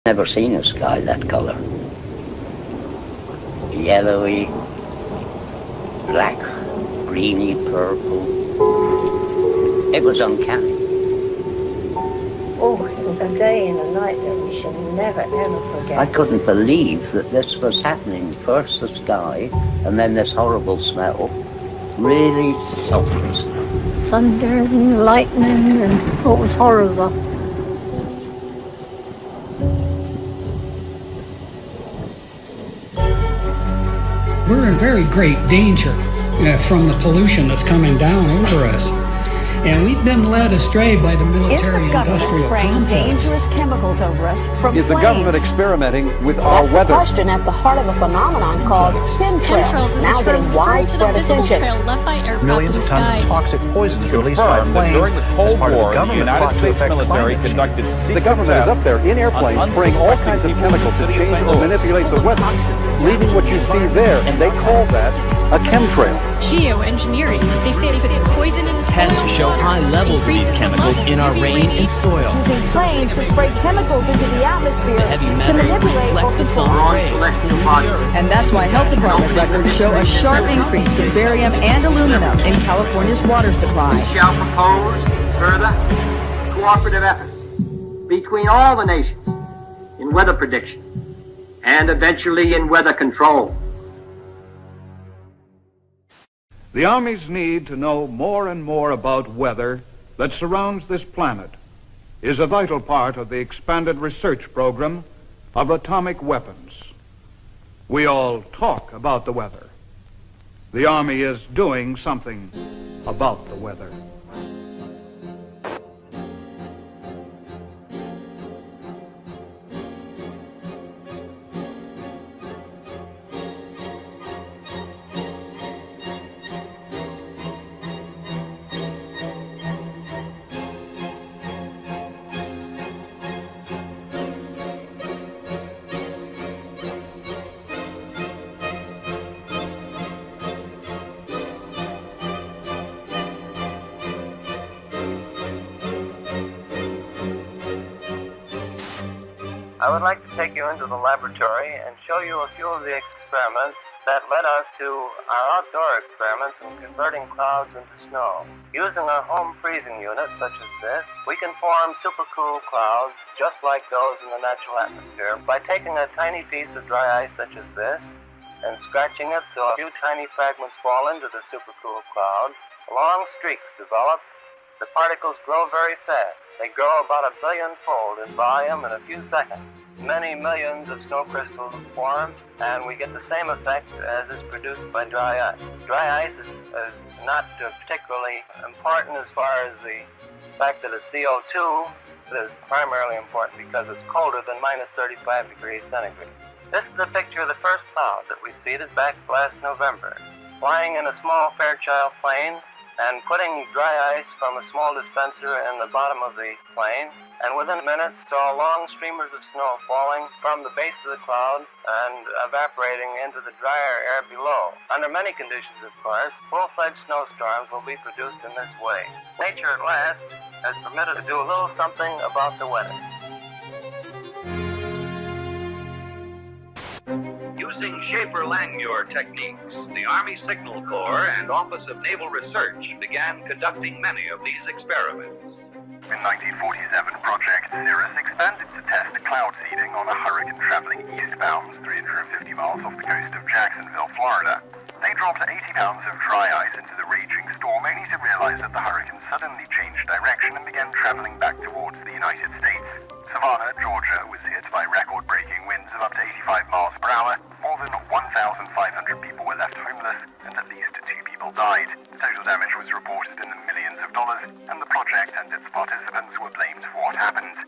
Never seen a sky that colour. Yellowy, black, greeny, purple. It was uncanny. Oh, it was a day and a night that we shall never, ever forget. I couldn't believe that this was happening. First the sky, and then this horrible smell. Really sultry smell. Thunder and lightning, and it was horrible. We're in very great danger from the pollution that's coming down over us. And we've been led astray by the military-industrial complex. Dangerous chemicals over us from Is the government experimenting with our That's weather? the question at the heart of a phenomenon called chemtrails, now getting widespread attention. Millions of tons of toxic poisons released by our planes during the as Cold part of War, the government plot to affect military climate change. conducted The government is up there in airplanes spraying all kinds of chemicals to change or manipulate the weather, leaving what you see there, and they call that a chemtrail. Geoengineering. They say it puts poison in the soil. Tests show high levels of these chemicals in our rain and soil. using planes to spray chemicals into the atmosphere to manipulate or control rays. And that's why health department records show a sharp increase in barium and aluminum in California's water supply. We shall propose further cooperative efforts between all the nations in weather prediction and eventually in weather control. The Army's need to know more and more about weather that surrounds this planet is a vital part of the expanded research program of atomic weapons. We all talk about the weather. The Army is doing something about the weather. I would like to take you into the laboratory and show you a few of the experiments that led us to our outdoor experiments in converting clouds into snow. Using a home freezing unit such as this, we can form supercool clouds just like those in the natural atmosphere by taking a tiny piece of dry ice such as this and scratching it so a few tiny fragments fall into the supercool cloud. Long streaks develop. The particles grow very fast. They grow about 1 billion-fold in volume in a few seconds. Many millions of snow crystals form, and we get the same effect as is produced by dry ice. Dry ice is not particularly important as far as the fact that it's CO2. It is primarily important because it's colder than minus 35 degrees centigrade. This is a picture of the first cloud that we seeded back last November. Flying in a small Fairchild plane, and putting dry ice from a small dispenser in the bottom of the plane, and within minutes saw long streamers of snow falling from the base of the cloud and evaporating into the drier air below. Under many conditions, of course, full-fledged snowstorms will be produced in this way. Nature at last has permitted to do a little something about the weather. Using Schaefer-Langmuir techniques, the Army Signal Corps and Office of Naval Research began conducting many of these experiments. In 1947, Project Cirrus expanded to test cloud seeding on a hurricane traveling eastbound 350 miles off the coast of Jacksonville, Florida. They dropped 80 pounds of dry ice into the raging storm, only to realize that the hurricane suddenly changed direction and began traveling back towards the United States. Savannah, Georgia, was hit by record-breaking winds of up to 85 miles per hour. More than 1,500 people were left homeless, and at least 2 people died. Total damage was reported in the millions of dollars, and the project and its participants were blamed for what happened.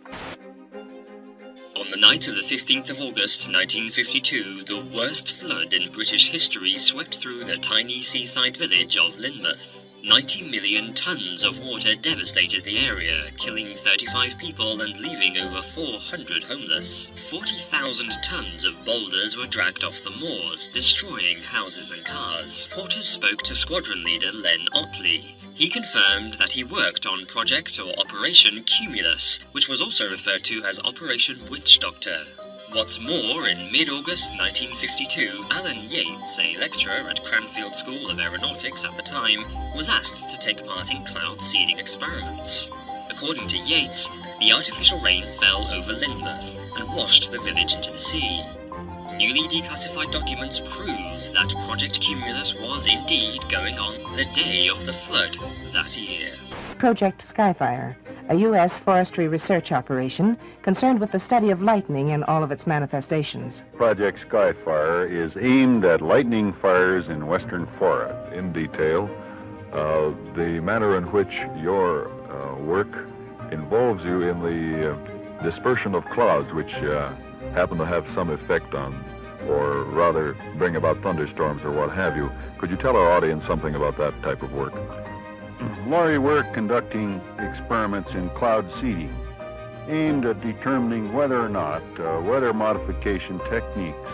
On the night of the 15th of August 1952, the worst flood in British history swept through the tiny seaside village of Lynmouth. 90 million tons of water devastated the area, killing 35 people and leaving over 400 homeless. 40,000 tons of boulders were dragged off the moors, destroying houses and cars. Porters spoke to squadron leader Len Otley. He confirmed that he worked on Project or Operation Cumulus, which was also referred to as Operation Witch Doctor. What's more, in mid-August 1952, Alan Yates, a lecturer at Cranfield School of Aeronautics at the time, was asked to take part in cloud seeding experiments. According to Yates, the artificial rain fell over Lynmouth and washed the village into the sea. Newly declassified documents prove that Project Cumulus was indeed going on the day of the flood that year. Project Skyfire, a U.S. forestry research operation concerned with the study of lightning in all of its manifestations. Project Skyfire is aimed at lightning fires in western Florida. In detail, the manner in which your work involves you in the dispersion of clouds, which happen to have some effect on, or rather bring about thunderstorms or what have you. Could you tell our audience something about that type of work? Laurie, we're conducting experiments in cloud seeding aimed at determining whether or not weather modification techniques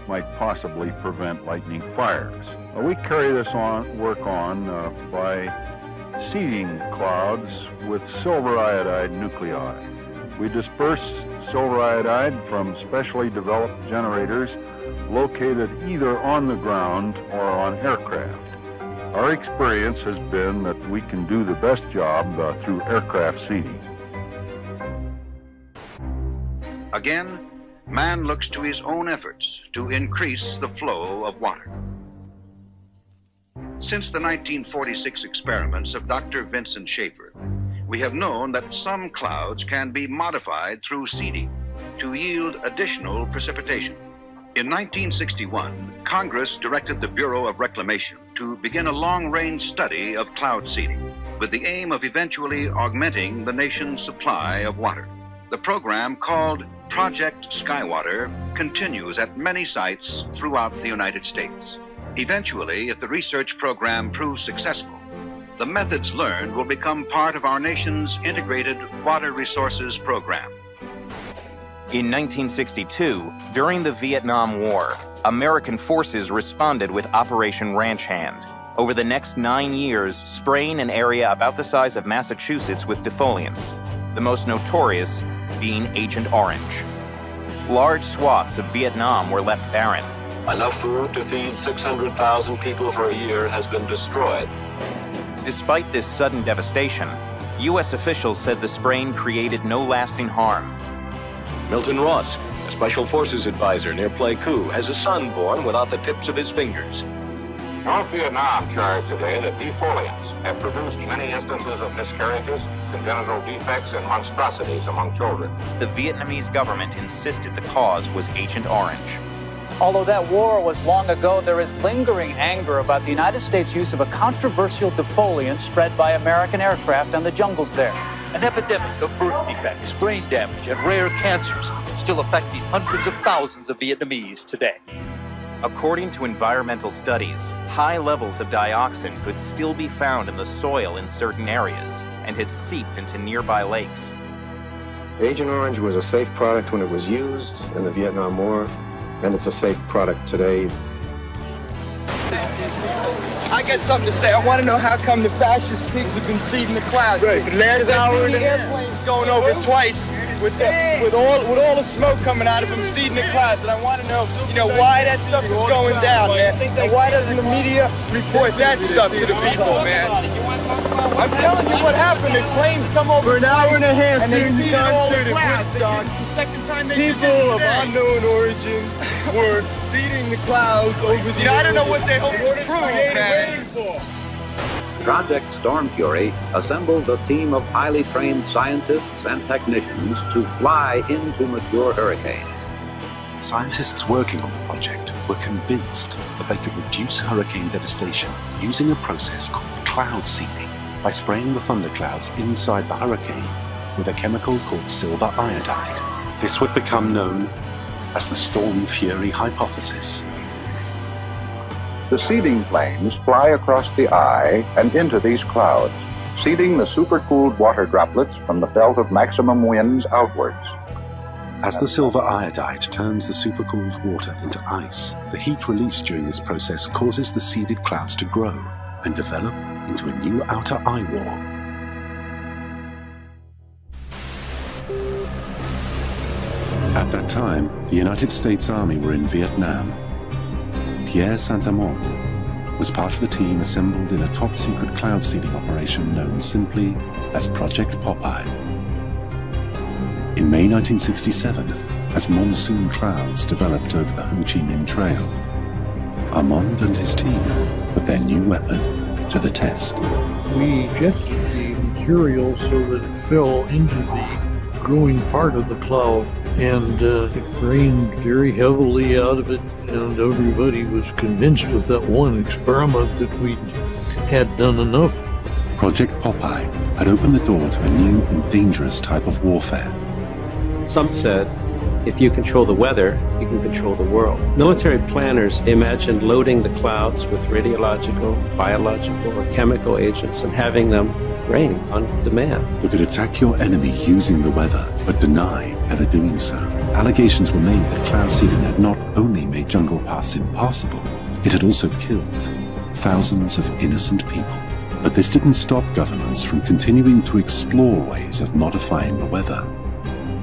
might possibly prevent lightning fires. We carry this work on by seeding clouds with silver iodide nuclei. We disperse silver iodide from specially developed generators located either on the ground or on aircraft. Our experience has been that we can do the best job through aircraft seeding. Again, man looks to his own efforts to increase the flow of water. Since the 1946 experiments of Dr. Vincent Schaefer, we have known that some clouds can be modified through seeding to yield additional precipitation. In 1961, Congress directed the Bureau of Reclamation to begin a long-range study of cloud seeding with the aim of eventually augmenting the nation's supply of water. The program, called Project Skywater, continues at many sites throughout the United States. Eventually, if the research program proves successful, the methods learned will become part of our nation's integrated water resources program. In 1962, during the Vietnam War, American forces responded with Operation Ranch Hand. Over the next 9 years, spraying an area about the size of Massachusetts with defoliants, the most notorious being Agent Orange. Large swaths of Vietnam were left barren. Enough food to feed 600,000 people for a year has been destroyed. Despite this sudden devastation, U.S. officials said the spraying created no lasting harm. Milton Ross, a Special Forces advisor near Pleiku, has a son born without the tips of his fingers. North Vietnam charged today that defoliants have produced many instances of miscarriages, congenital defects, and monstrosities among children. The Vietnamese government insisted the cause was Agent Orange. Although that war was long ago, there is lingering anger about the United States' use of a controversial defoliant spread by American aircraft on the jungles there. An epidemic of birth defects, brain damage, and rare cancers still affecting hundreds of thousands of Vietnamese today. According to environmental studies, high levels of dioxin could still be found in the soil in certain areas and had seeped into nearby lakes. Agent Orange was a safe product when it was used in the Vietnam War, and it's a safe product today. I got something to say. I want to know how come the fascist pigs have been seeding the clouds. Right, for the last hour and a half. Airplanes going over twice with all the smoke coming out of them seeding the clouds. And I want to know, why that stuff is going down, man. And why doesn't the media report that stuff to the people, man? I'm telling you what happened. The planes come over for an hour and a half and they during the seeded all the concert clouds. people of unknown origin were seeding the clouds over the I don't know what they hope to prove, man. Project Storm Fury assembled a team of highly trained scientists and technicians to fly into mature hurricanes. Scientists working on the project were convinced that they could reduce hurricane devastation using a process called cloud seeding by spraying the thunderclouds inside the hurricane with a chemical called silver iodide. This would become known as the Storm Fury hypothesis. The seeding planes fly across the eye and into these clouds, seeding the supercooled water droplets from the belt of maximum winds outwards. As the silver iodide turns the supercooled water into ice, the heat released during this process causes the seeded clouds to grow and develop into a new outer eye wall. At that time, the United States Army were in Vietnam. Pierre Saint-Amand was part of the team assembled in a top-secret cloud seeding operation known simply as Project Popeye. In May 1967, as monsoon clouds developed over the Ho Chi Minh Trail, Armand and his team put their new weapon to the test. We ejected the material so that it fell into the growing part of the cloud, and it rained very heavily out of it, and everybody was convinced with that one experiment that we had done enough. Project Popeye had opened the door to a new and dangerous type of warfare. Some said, if you control the weather, you can control the world. Military planners imagined loading the clouds with radiological, biological, or chemical agents and having them rain on demand. They could attack your enemy using the weather, but deny ever doing so. Allegations were made that cloud seeding had not only made jungle paths impassable, it had also killed thousands of innocent people. But this didn't stop governments from continuing to explore ways of modifying the weather,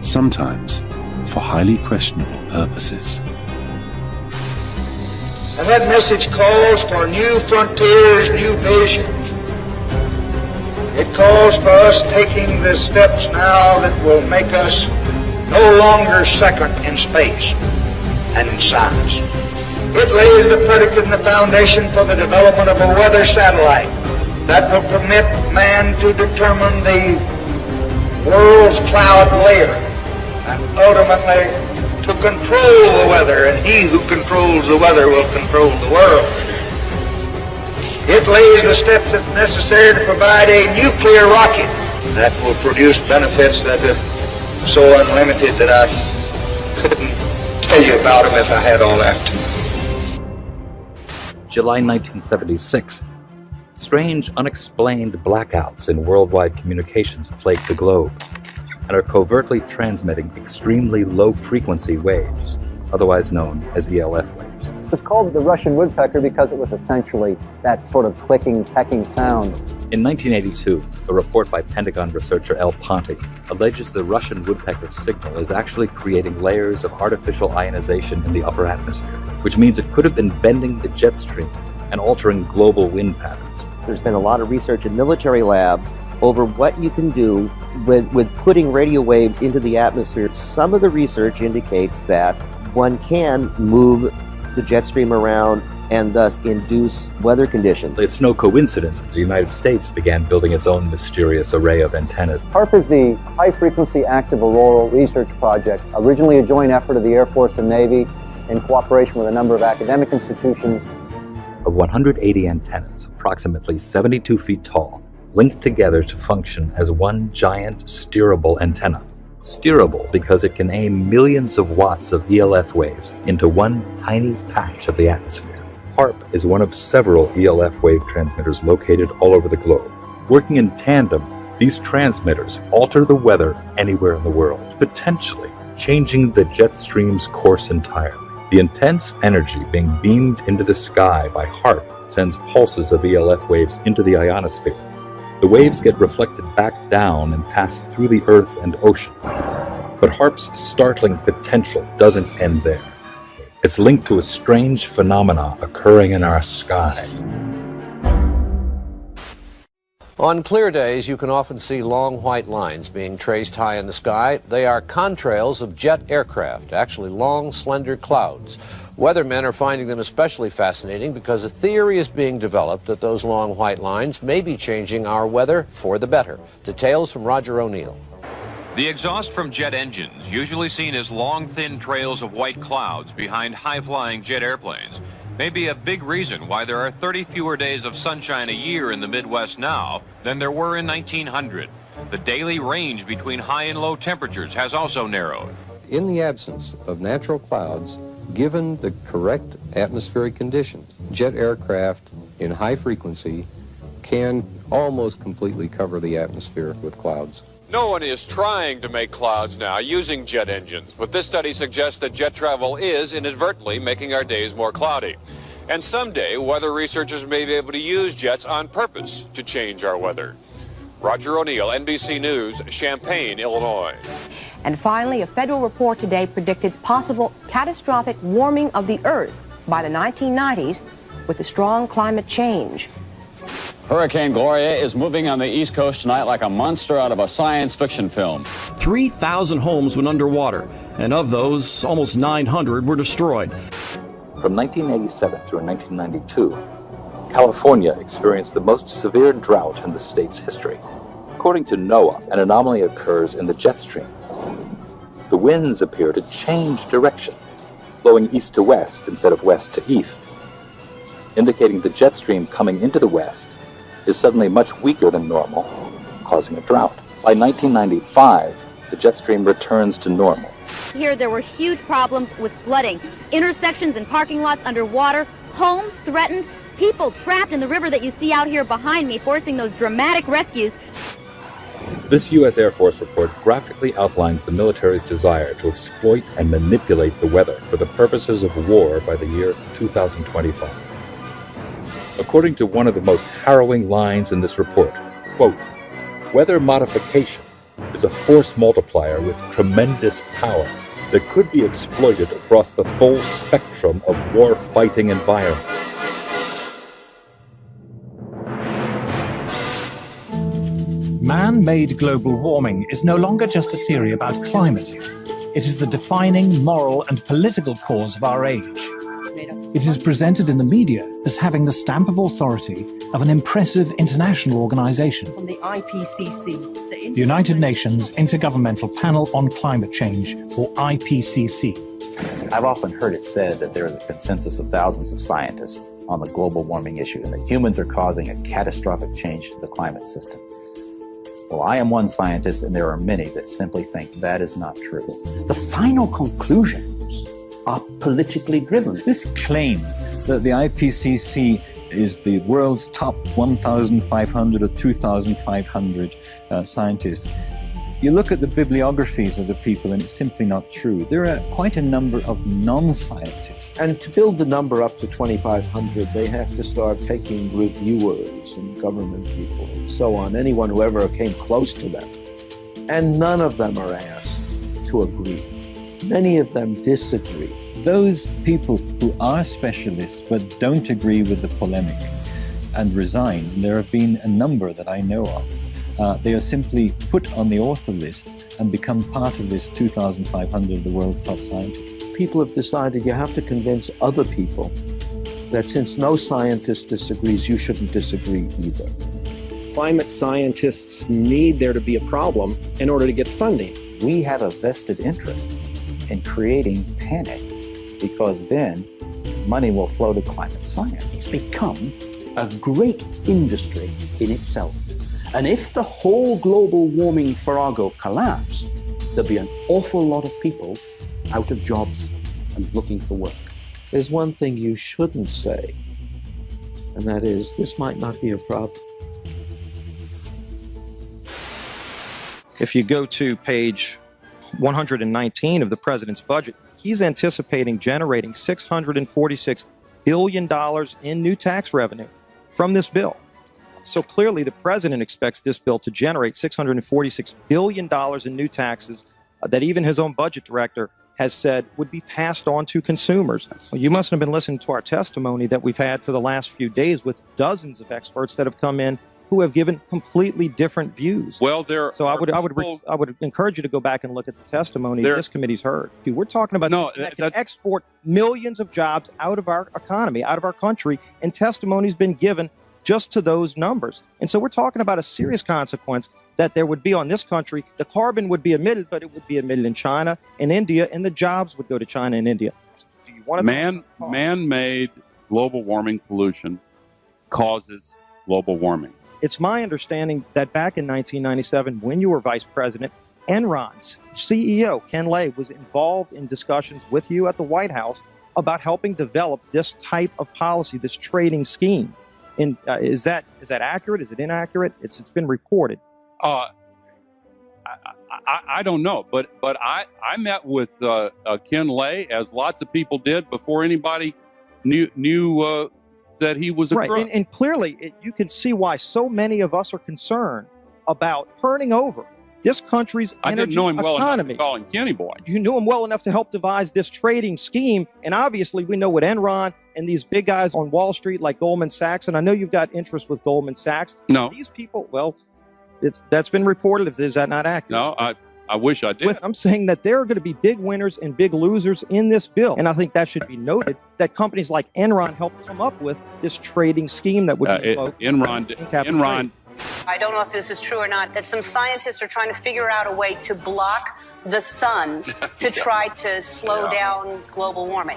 sometimes for highly questionable purposes. And that message calls for new frontiers, new visions. It calls for us taking the steps now that will make us no longer second in space and in science. It lays the predicate and the foundation for the development of a weather satellite that will permit man to determine the world's cloud layer and ultimately to control the weather, and he who controls the weather will control the world. It lays the steps that's necessary to provide a nuclear rocket that will produce benefits that are so unlimited that I couldn't tell you about them if I had all that. July 1976. Strange, unexplained blackouts in worldwide communications plague the globe and are covertly transmitting extremely low-frequency waves, otherwise known as ELF waves. It's called the Russian woodpecker because it was essentially that sort of clicking, pecking sound. In 1982, a report by Pentagon researcher L. Ponte alleges the Russian woodpecker signal is actually creating layers of artificial ionization in the upper atmosphere, which means it could have been bending the jet stream and altering global wind patterns. There's been a lot of research in military labs over what you can do with putting radio waves into the atmosphere. Some of the research indicates that one can move the jet stream around and thus induce weather conditions. It's no coincidence that the United States began building its own mysterious array of antennas. HAARP is the High Frequency Active Auroral Research Project, originally a joint effort of the Air Force and Navy in cooperation with a number of academic institutions. Of 180 antennas, approximately 72 feet tall, linked together to function as one giant steerable antenna. Steerable because it can aim millions of watts of ELF waves into one tiny patch of the atmosphere. HAARP is one of several ELF wave transmitters located all over the globe. Working in tandem, these transmitters alter the weather anywhere in the world, potentially changing the jet stream's course entirely. The intense energy being beamed into the sky by HAARP sends pulses of ELF waves into the ionosphere. The waves get reflected back down and pass through the Earth and ocean. But HAARP's startling potential doesn't end there. It's linked to a strange phenomena occurring in our skies. On clear days, you can often see long white lines being traced high in the sky. They are contrails of jet aircraft, actually long, slender clouds. Weathermen are finding them especially fascinating because a theory is being developed that those long white lines may be changing our weather for the better. Details from Roger O'Neill. The exhaust from jet engines, usually seen as long, thin trails of white clouds behind high-flying jet airplanes, may be a big reason why there are 30 fewer days of sunshine a year in the Midwest now than there were in 1900. The daily range between high and low temperatures has also narrowed. In the absence of natural clouds, Given the correct atmospheric conditions, jet aircraft in high frequency can almost completely cover the atmosphere with clouds. No one is trying to make clouds now using jet engines, but this study suggests that jet travel is inadvertently making our days more cloudy. And someday, weather researchers may be able to use jets on purpose to change our weather. Roger O'Neill, NBC News, Champaign, Illinois. And finally, a federal report today predicted possible catastrophic warming of the Earth by the 1990s with the strong climate change. Hurricane Gloria is moving on the East Coast tonight like a monster out of a science fiction film. 3,000 homes went underwater, and of those, almost 900 were destroyed. From 1987 through 1992, California experienced the most severe drought in the state's history. According to NOAA, an anomaly occurs in the jet stream. The winds appear to change direction, blowing east to west instead of west to east, indicating the jet stream coming into the west is suddenly much weaker than normal, causing a drought. By 1995, the jet stream returns to normal. Here there were huge problems with flooding, intersections and parking lots underwater, homes threatened, people trapped in the river that you see out here behind me, forcing those dramatic rescues. This U.S. Air Force report graphically outlines the military's desire to exploit and manipulate the weather for the purposes of war by the year 2025. According to one of the most harrowing lines in this report, quote, "Weather modification is a force multiplier with tremendous power that could be exploited across the full spectrum of war-fighting environments." Man-made global warming is no longer just a theory about climate. It is the defining moral and political cause of our age. It is presented in the media as having the stamp of authority of an impressive international organization. From the IPCC, The United Nations Intergovernmental Panel on Climate Change, or IPCC. I've often heard it said that there is a consensus of thousands of scientists on the global warming issue and that humans are causing a catastrophic change to the climate system. Well, I am one scientist, and there are many that simply think that is not true. The final conclusions are politically driven. This claim that the IPCC is the world's top 1,500 or 2,500 scientists, you look at the bibliographies of the people and it's simply not true. There are quite a number of non-scientists. And to build the number up to 2,500, they have to start taking reviewers and government people and so on, anyone who ever came close to them. And none of them are asked to agree. Many of them disagree. Those people who are specialists but don't agree with the polemic and resign, there have been a number that I know of. They are simply put on the author list and become part of this 2,500 of the world's top scientists. People have decided you have to convince other people that since no scientist disagrees, you shouldn't disagree either. Climate scientists need there to be a problem in order to get funding. We have a vested interest in creating panic, because then money will flow to climate science. It's become a great industry in itself. And if the whole global warming farrago collapsed, there'd be an awful lot of people out of jobs and looking for work. There's one thing you shouldn't say, and that is, this might not be a problem. If you go to page 119 of the president's budget, he's anticipating generating $646 billion in new tax revenue from this bill. So clearly the president expects this bill to generate $646 billion in new taxes that even his own budget director has said would be passed on to consumers. So you must have been listening to our testimony that we've had for the last few days with dozens of experts that have come in who have given completely different views. Well, I would encourage you to go back and look at the testimony this committee's heard. We're talking about that can export millions of jobs out of our economy, out of our country, and testimony's been given just to those numbers. And so we're talking about a serious consequence that there would be on this country. The carbon would be emitted, but it would be emitted in China and India, and the jobs would go to China and India. Do you want to man-made global warming pollution causes global warming. It's my understanding that back in 1997, when you were vice president, Enron's CEO, Ken Lay, was involved in discussions with you at the White House about helping develop this type of policy, this trading scheme. And is that accurate? Is it inaccurate? It's been reported. I don't know, but I met with Ken Lay, as lots of people did, before anybody knew that he was a crook. And clearly you can see why so many of us are concerned about turning over this country's energy economy. I didn't know him well enough to call him Kenny Boy. You knew him well enough to help devise this trading scheme, and obviously we know what Enron and these big guys on Wall Street like Goldman Sachs, and I know you've got interest with Goldman Sachs. No. These people, well, that's been reported. Is that not accurate? No, I wish I did. I'm saying that there are going to be big winners and big losers in this bill. And I think that should be noted, that companies like Enron helped come up with this trading scheme that would Enron. I don't know if this is true or not, that some scientists are trying to figure out a way to block the sun to try to slow down global warming.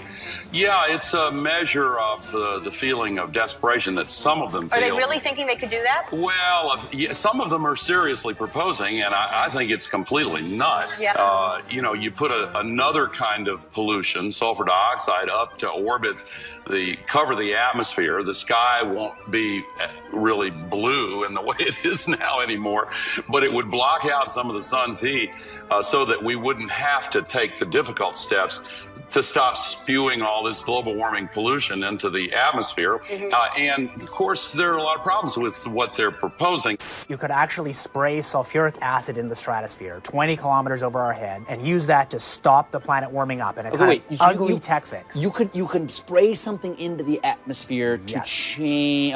Yeah, it's a measure of the feeling of desperation that some of them feel. Are they really thinking they could do that? Well, some of them are seriously proposing, and I think it's completely nuts. Yeah. You put another kind of pollution, sulfur dioxide, up to orbit, cover the atmosphere. The sky won't be really blue in the way it is now anymore, but it would block out some of the sun's heat so that we wouldn't have to take the difficult steps to stop spewing all this global warming pollution into the atmosphere. And of course, there are a lot of problems with what they're proposing. You could actually spray sulfuric acid in the stratosphere 20 kilometers over our head and use that to stop the planet warming up in a kind of ugly tech fix. You can spray something into the atmosphere to change.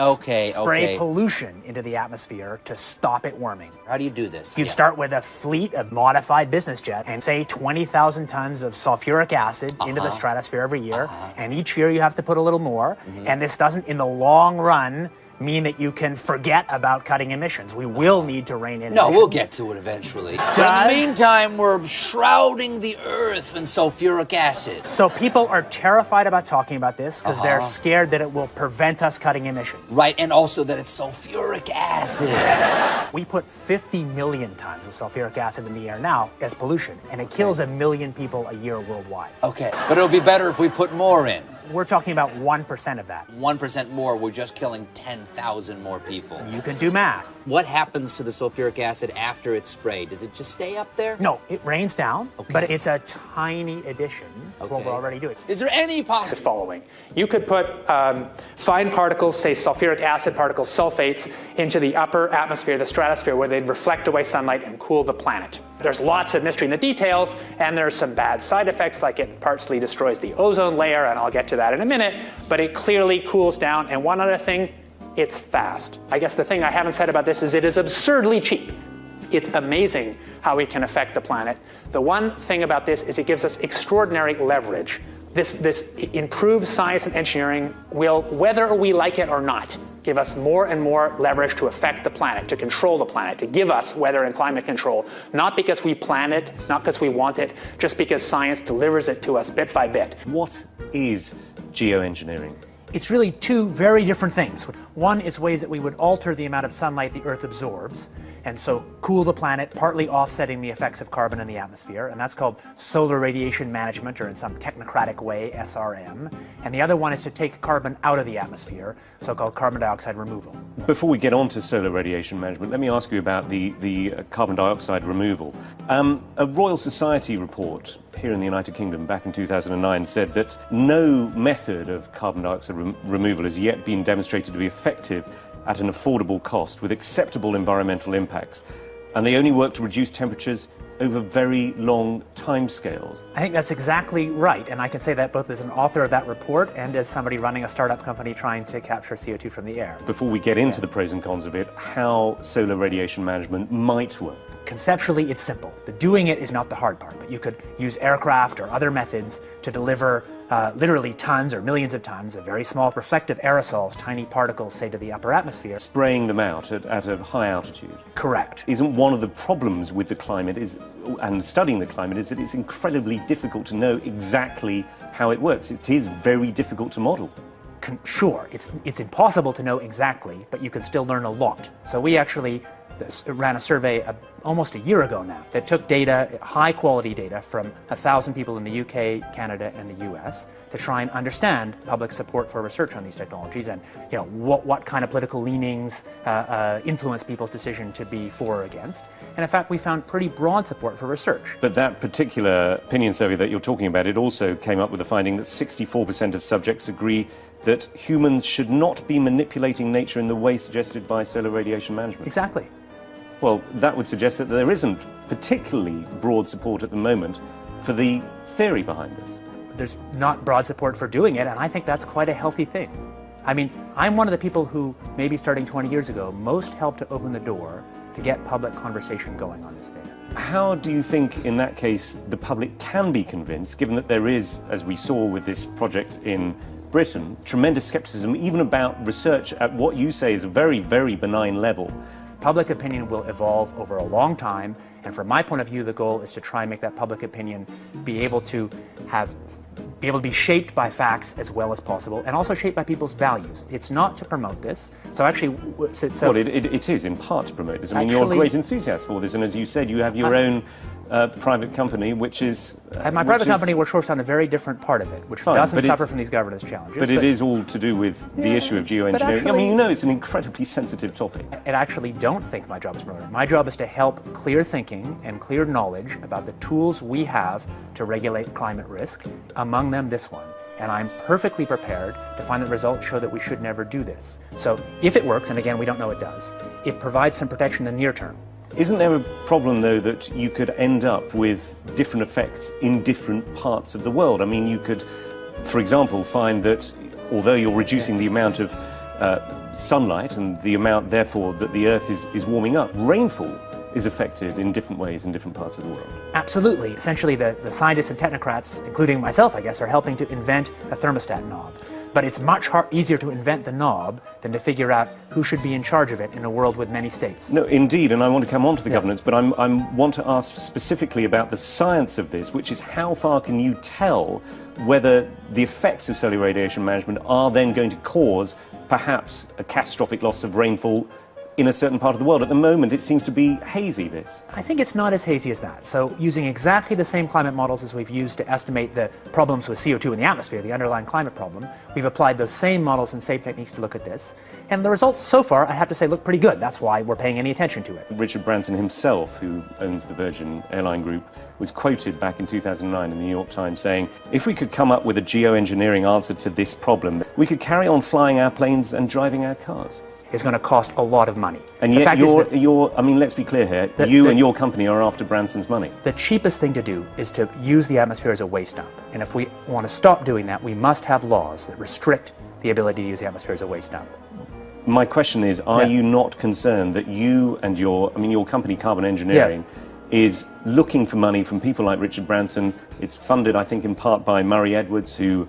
Spray pollution into the atmosphere to stop it warming. How do you do this? You'd start with a fleet of modified business jets and say 20,000 tons of sulfuric acid into the stratosphere every year, and each year you have to put a little more, and this doesn't, in the long run, mean that you can forget about cutting emissions. We will need to rein in emissions. No, we'll get to it eventually. But in the meantime, we're shrouding the Earth in sulfuric acid. So people are terrified about talking about this because they're scared that it will prevent us cutting emissions. Right, and also that it's sulfuric acid. We put 50 million tons of sulfuric acid in the air now as pollution, and it kills 1 million people a year worldwide. Okay, but it'll be better if we put more in. We're talking about 1% of that. 1% more, we're just killing 10,000 more people. You can do math. What happens to the sulfuric acid after it's sprayed? Does it just stay up there? No, it rains down, but it's a tiny addition to what we're already doing. Is there any possibility? Following. You could put fine particles, say sulfuric acid particles, sulfates, into the upper atmosphere, the stratosphere, where they'd reflect away sunlight and cool the planet. There's lots of mystery in the details, and there's some bad side effects, like it partially destroys the ozone layer, and I'll get to that in a minute, but it clearly cools down. And one other thing, it's fast. I guess the thing I haven't said about this is it is absurdly cheap. It's amazing how we can affect the planet. The one thing about this is it gives us extraordinary leverage. This improved science and engineering will, whether we like it or not, give us more and more leverage to affect the planet, to control the planet, to give us weather and climate control, not because we plan it, not because we want it, just because science delivers it to us bit by bit. What is geoengineering? It's really two very different things. One is ways that we would alter the amount of sunlight the Earth absorbs, and so cool the planet, partly offsetting the effects of carbon in the atmosphere, and that's called solar radiation management, or in some technocratic way, SRM. And the other one is to take carbon out of the atmosphere, so-called carbon dioxide removal. Before we get on to solar radiation management, let me ask you about the carbon dioxide removal. A Royal Society report here in the United Kingdom back in 2009 said that no method of carbon dioxide removal has yet been demonstrated to be effective at an affordable cost with acceptable environmental impacts, and they only work to reduce temperatures over very long timescales. I think that's exactly right, and I can say that both as an author of that report and as somebody running a startup company trying to capture CO2 from the air. Before we get into the pros and cons of it, how solar radiation management might work. Conceptually, it's simple. The doing it is not the hard part, but you could use aircraft or other methods to deliver literally tons or millions of tons of very small reflective aerosols, tiny particles, say, to the upper atmosphere. Spraying them out at a high altitude. Correct. Isn't one of the problems with the climate and studying the climate is that it's incredibly difficult to know exactly how it works. It is very difficult to model. Sure, it's impossible to know exactly, but you can still learn a lot. So we actually ran a survey almost a year ago now that took data, high-quality data, from 1,000 people in the UK, Canada, and the US to try and understand public support for research on these technologies and what kind of political leanings influence people's decision to be for or against. And in fact, we found pretty broad support for research. But that particular opinion survey that you're talking about, it also came up with the finding that 64% of subjects agree that humans should not be manipulating nature in the way suggested by solar radiation management. Exactly. Well, that would suggest that there isn't particularly broad support at the moment for the theory behind this. There's not broad support for doing it, and I think that's quite a healthy thing. I mean, I'm one of the people who, maybe starting 20 years ago, most helped to open the door to get public conversation going on this thing. How do you think, in that case, the public can be convinced, given that there is, as we saw with this project in Britain, tremendous skepticism even about research at what you say is a very, very benign level? Public opinion will evolve over a long time, and from my point of view, the goal is to try and make that public opinion be able to be shaped by facts as well as possible, and also shaped by people's values. It's not to promote this. So actually, well, it is in part to promote this. I mean, you're a great enthusiast for this, and as you said, you have your own private company, which is... my private company works on a very different part of it, which doesn't suffer from these governance challenges. But it is all to do with the issue of geoengineering. Actually, I mean, you know, it's an incredibly sensitive topic. I actually don't think my job is promoting it. My job is to help clear thinking and clear knowledge about the tools we have to regulate climate risk, among them this one. And I'm perfectly prepared to find that results show that we should never do this. So if it works, and again, we don't know it does, it provides some protection in the near term. Isn't there a problem, though, that you could end up with different effects in different parts of the world? I mean, you could, for example, find that although you're reducing the amount of sunlight and the amount, therefore, that the Earth is warming up, rainfall is affected in different ways in different parts of the world. Absolutely. Essentially, the scientists and technocrats, including myself, I guess, are helping to invent a thermostat knob. But it's much easier to invent the knob than to figure out who should be in charge of it in a world with many states. No, indeed, and I want to come on to the governance, but I want to ask specifically about the science of this, which is how far can you tell whether the effects of solar radiation management are then going to cause perhaps a catastrophic loss of rainfall in a certain part of the world. At the moment, it seems to be hazy, this. I think it's not as hazy as that. So using exactly the same climate models as we've used to estimate the problems with CO2 in the atmosphere, the underlying climate problem, we've applied those same models and same techniques to look at this. And the results so far, I have to say, look pretty good. That's why we're paying any attention to it. Richard Branson himself, who owns the Virgin Airline Group, was quoted back in 2009 in the New York Times saying, if we could come up with a geoengineering answer to this problem, we could carry on flying our planes and driving our cars. Is going to cost a lot of money. And yet I mean, let's be clear here, you and your company are after Branson's money. The cheapest thing to do is to use the atmosphere as a waste dump. And if we want to stop doing that, we must have laws that restrict the ability to use the atmosphere as a waste dump. My question is, are you not concerned that you and your company, Carbon Engineering, is looking for money from people like Richard Branson? It's funded, I think, in part by Murray Edwards, who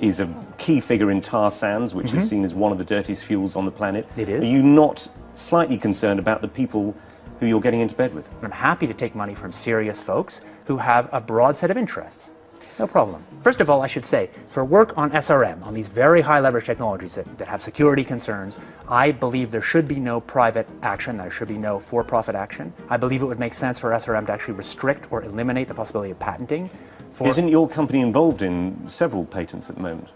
is a key figure in tar sands, which is seen as one of the dirtiest fuels on the planet. It is. Are you not slightly concerned about the people who you're getting into bed with? I'm happy to take money from serious folks who have a broad set of interests. No problem. First of all, I should say, for work on SRM, on these very high leverage technologies that have security concerns, I believe there should be no private action, there should be no for-profit action. I believe it would make sense for SRM to actually restrict or eliminate the possibility of patenting. Isn't your company involved in several patents at the moment?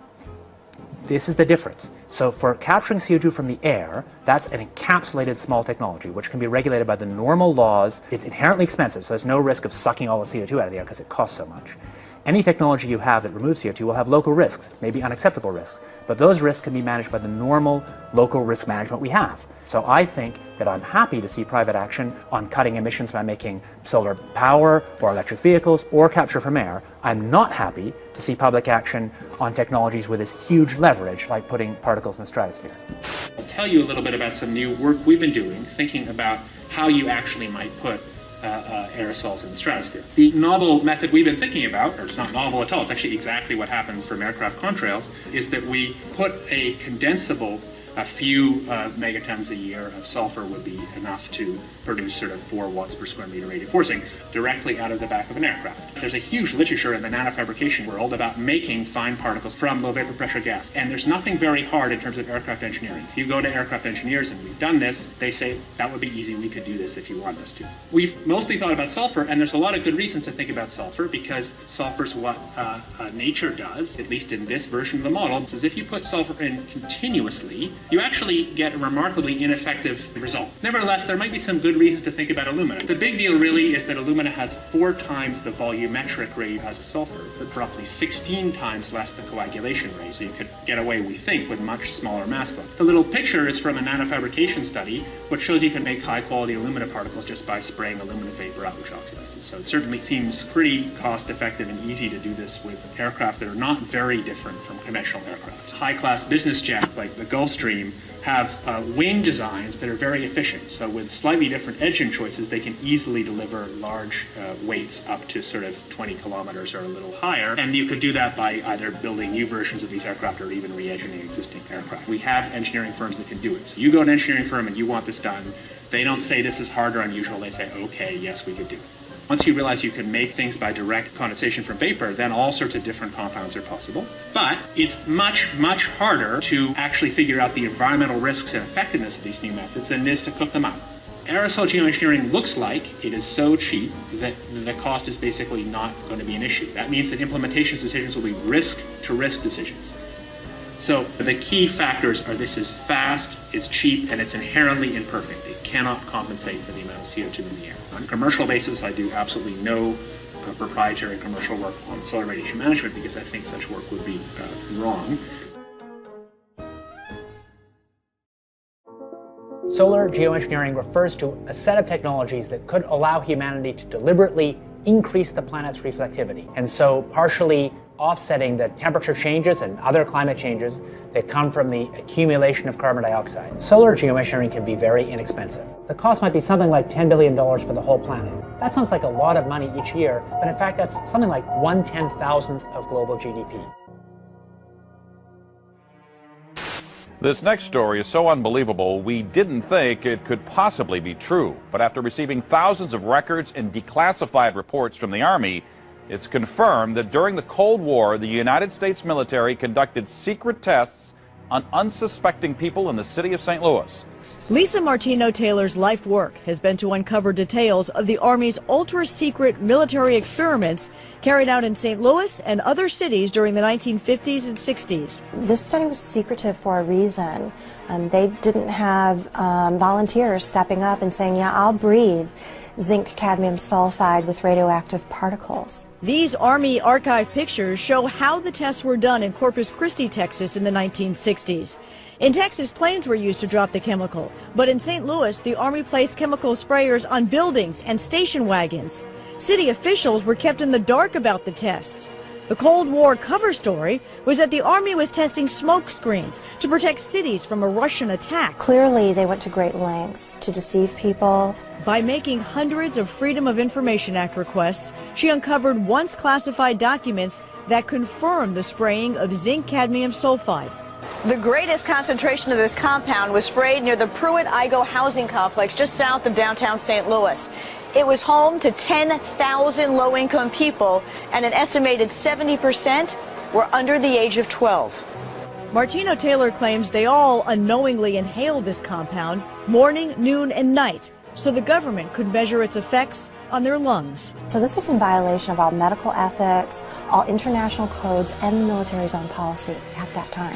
This is the difference. So for capturing CO2 from the air, that's an encapsulated small technology, which can be regulated by the normal laws. It's inherently expensive, so there's no risk of sucking all the CO2 out of the air because it costs so much. Any technology you have that removes CO2 will have local risks, maybe unacceptable risks, but those risks can be managed by the normal local risk management we have. So I think that I'm happy to see private action on cutting emissions by making solar power or electric vehicles or capture from air. I'm not happy to see public action on technologies with this huge leverage, like putting particles in the stratosphere. I'll tell you a little bit about some new work we've been doing, thinking about how you actually might put aerosols in the stratosphere. The novel method we've been thinking about, or it's not novel at all, it's actually exactly what happens from aircraft contrails, is that we put a condensable a few megatons a year of sulfur would be enough to produce sort of 4 watts per square meter rate of forcing directly out of the back of an aircraft. There's a huge literature in the nanofabrication world about making fine particles from low vapor pressure gas, and there's nothing very hard in terms of aircraft engineering. If you go to aircraft engineers, and we've done this, they say that would be easy, we could do this if you want us to. We've mostly thought about sulfur, and there's a lot of good reasons to think about sulfur, because sulfur's what nature does, at least in this version of the model. Is if you put sulfur in continuously, you actually get a remarkably ineffective result. Nevertheless, there might be some good reasons to think about alumina. The big deal really is that alumina has 4 times the volumetric rate as sulfur, but roughly 16 times less the coagulation rate, so you could get away, we think, with much smaller mass flow. The little picture is from a nanofabrication study, which shows you can make high-quality alumina particles just by spraying aluminum vapor out, which oxidizes. So it certainly seems pretty cost-effective and easy to do this with aircraft that are not very different from conventional aircraft. High-class business jets like the Gulfstream have wing designs that are very efficient. So with slightly different engine choices, they can easily deliver large weights up to sort of 20 kilometers or a little higher. And you could do that by either building new versions of these aircraft or even re-engineering existing aircraft. We have engineering firms that can do it. So you go to an engineering firm and you want this done. They don't say this is hard or unusual. They say, okay, yes, we could do it. Once you realize you can make things by direct condensation from vapor, then all sorts of different compounds are possible. But it's much, much harder to actually figure out the environmental risks and effectiveness of these new methods than it is to cook them up. Aerosol geoengineering looks like it is so cheap that the cost is basically not going to be an issue. That means that implementation decisions will be risk-to-risk decisions. So the key factors are this is fast, it's cheap, and it's inherently imperfect. It cannot compensate for the amount of CO2 in the air. On a commercial basis, I do absolutely no proprietary commercial work on solar radiation management because I think such work would be wrong. Solar geoengineering refers to a set of technologies that could allow humanity to deliberately increase the planet's reflectivity, and so partially offsetting the temperature changes and other climate changes that come from the accumulation of carbon dioxide. Solar geoengineering can be very inexpensive. The cost might be something like $10 billion for the whole planet. That sounds like a lot of money each year, but in fact that's something like 1/10,000th of global GDP. This next story is so unbelievable, we didn't think it could possibly be true. But after receiving thousands of records and declassified reports from the Army, it's confirmed that during the Cold War, the United States military conducted secret tests on unsuspecting people in the city of St. Louis. Lisa Martino Taylor's life work has been to uncover details of the Army's ultra-secret military experiments carried out in St. Louis and other cities during the 1950s and 60s. This study was secretive for a reason. They didn't have volunteers stepping up and saying, yeah, I'll breathe zinc cadmium sulfide with radioactive particles. These Army archive pictures show how the tests were done in Corpus Christi, Texas in the 1960s. In Texas, planes were used to drop the chemical, but in St. Louis, the Army placed chemical sprayers on buildings and station wagons. City officials were kept in the dark about the tests. The Cold War cover story was that the Army was testing smoke screens to protect cities from a Russian attack. Clearly, they went to great lengths to deceive people. By making hundreds of Freedom of Information Act requests, she uncovered once classified documents that confirmed the spraying of zinc cadmium sulfide. The greatest concentration of this compound was sprayed near the Pruitt-Igoe housing complex just south of downtown St. Louis. It was home to 10,000 low-income people, and an estimated 70% were under the age of 12. Martino Taylor claims they all unknowingly inhaled this compound morning, noon, and night, so the government could measure its effects on their lungs. So this is in violation of all medical ethics, all international codes, and the military's own policy at that time.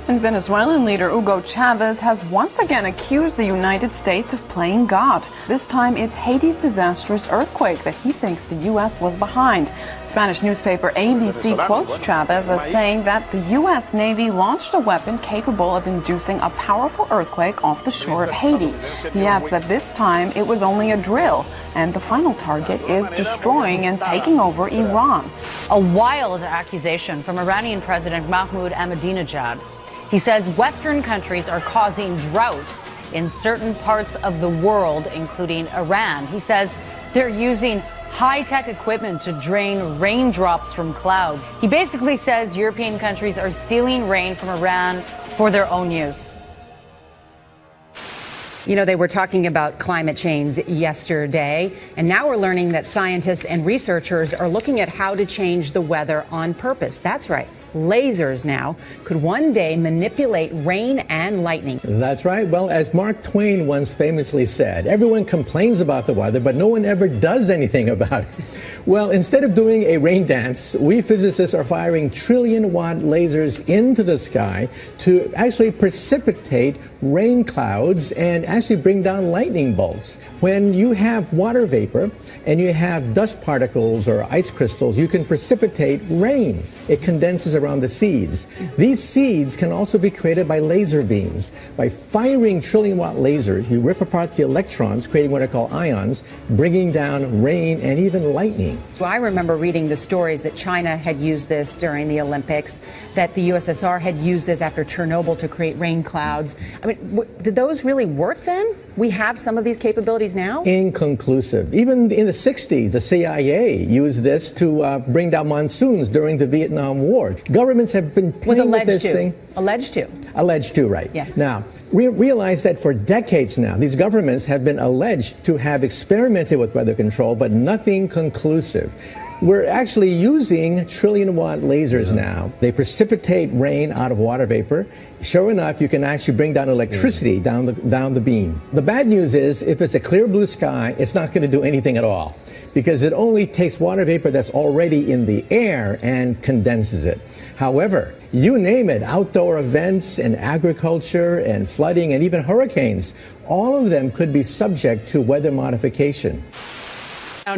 And Venezuelan leader Hugo Chavez has once again accused the United States of playing God. This time it's Haiti's disastrous earthquake that he thinks the U.S. was behind. Spanish newspaper ABC quotes Chavez as saying that the U.S. Navy launched a weapon capable of inducing a powerful earthquake off the shore of Haiti. He adds that this time it was only a drill, and the final target is destroying and taking over Iran. A wild accusation from Iranian President Mahmoud Ahmadinejad. He says Western countries are causing drought in certain parts of the world, including Iran. He says they're using high-tech equipment to drain raindrops from clouds. He basically says European countries are stealing rain from Iran for their own use. You know, they were talking about climate change yesterday, and now we're learning that scientists and researchers are looking at how to change the weather on purpose. That's right. Lasers now could one day manipulate rain and lightning. That's right. Well, as Mark Twain once famously said, everyone complains about the weather, but no one ever does anything about it. Well, instead of doing a rain dance, we physicists are firing trillion-watt lasers into the sky to actually precipitate rain clouds and actually bring down lightning bolts. When you have water vapor and you have dust particles or ice crystals, you can precipitate rain. It condenses around the seeds. These seeds can also be created by laser beams. By firing trillion-watt lasers, you rip apart the electrons, creating what are called ions, bringing down rain and even lightning. Well, I remember reading the stories that China had used this during the Olympics, that the USSR had used this after Chernobyl to create rain clouds. I mean, did those really work then? We have some of these capabilities now? Inconclusive. Even in the 60s, the CIA used this to bring down monsoons during the Vietnam War. Governments have been playing with this thing. Alleged to. Alleged to, right. Yeah. Now, we realize that for decades now, these governments have been alleged to have experimented with weather control, but nothing conclusive. We're actually using trillion-watt lasers now. They precipitate rain out of water vapor. Sure enough, you can actually bring down electricity down the beam. The bad news is, if it's a clear blue sky, it's not going to do anything at all, because it only takes water vapor that's already in the air and condenses it. However, you name it, outdoor events and agriculture and flooding and even hurricanes, all of them could be subject to weather modification.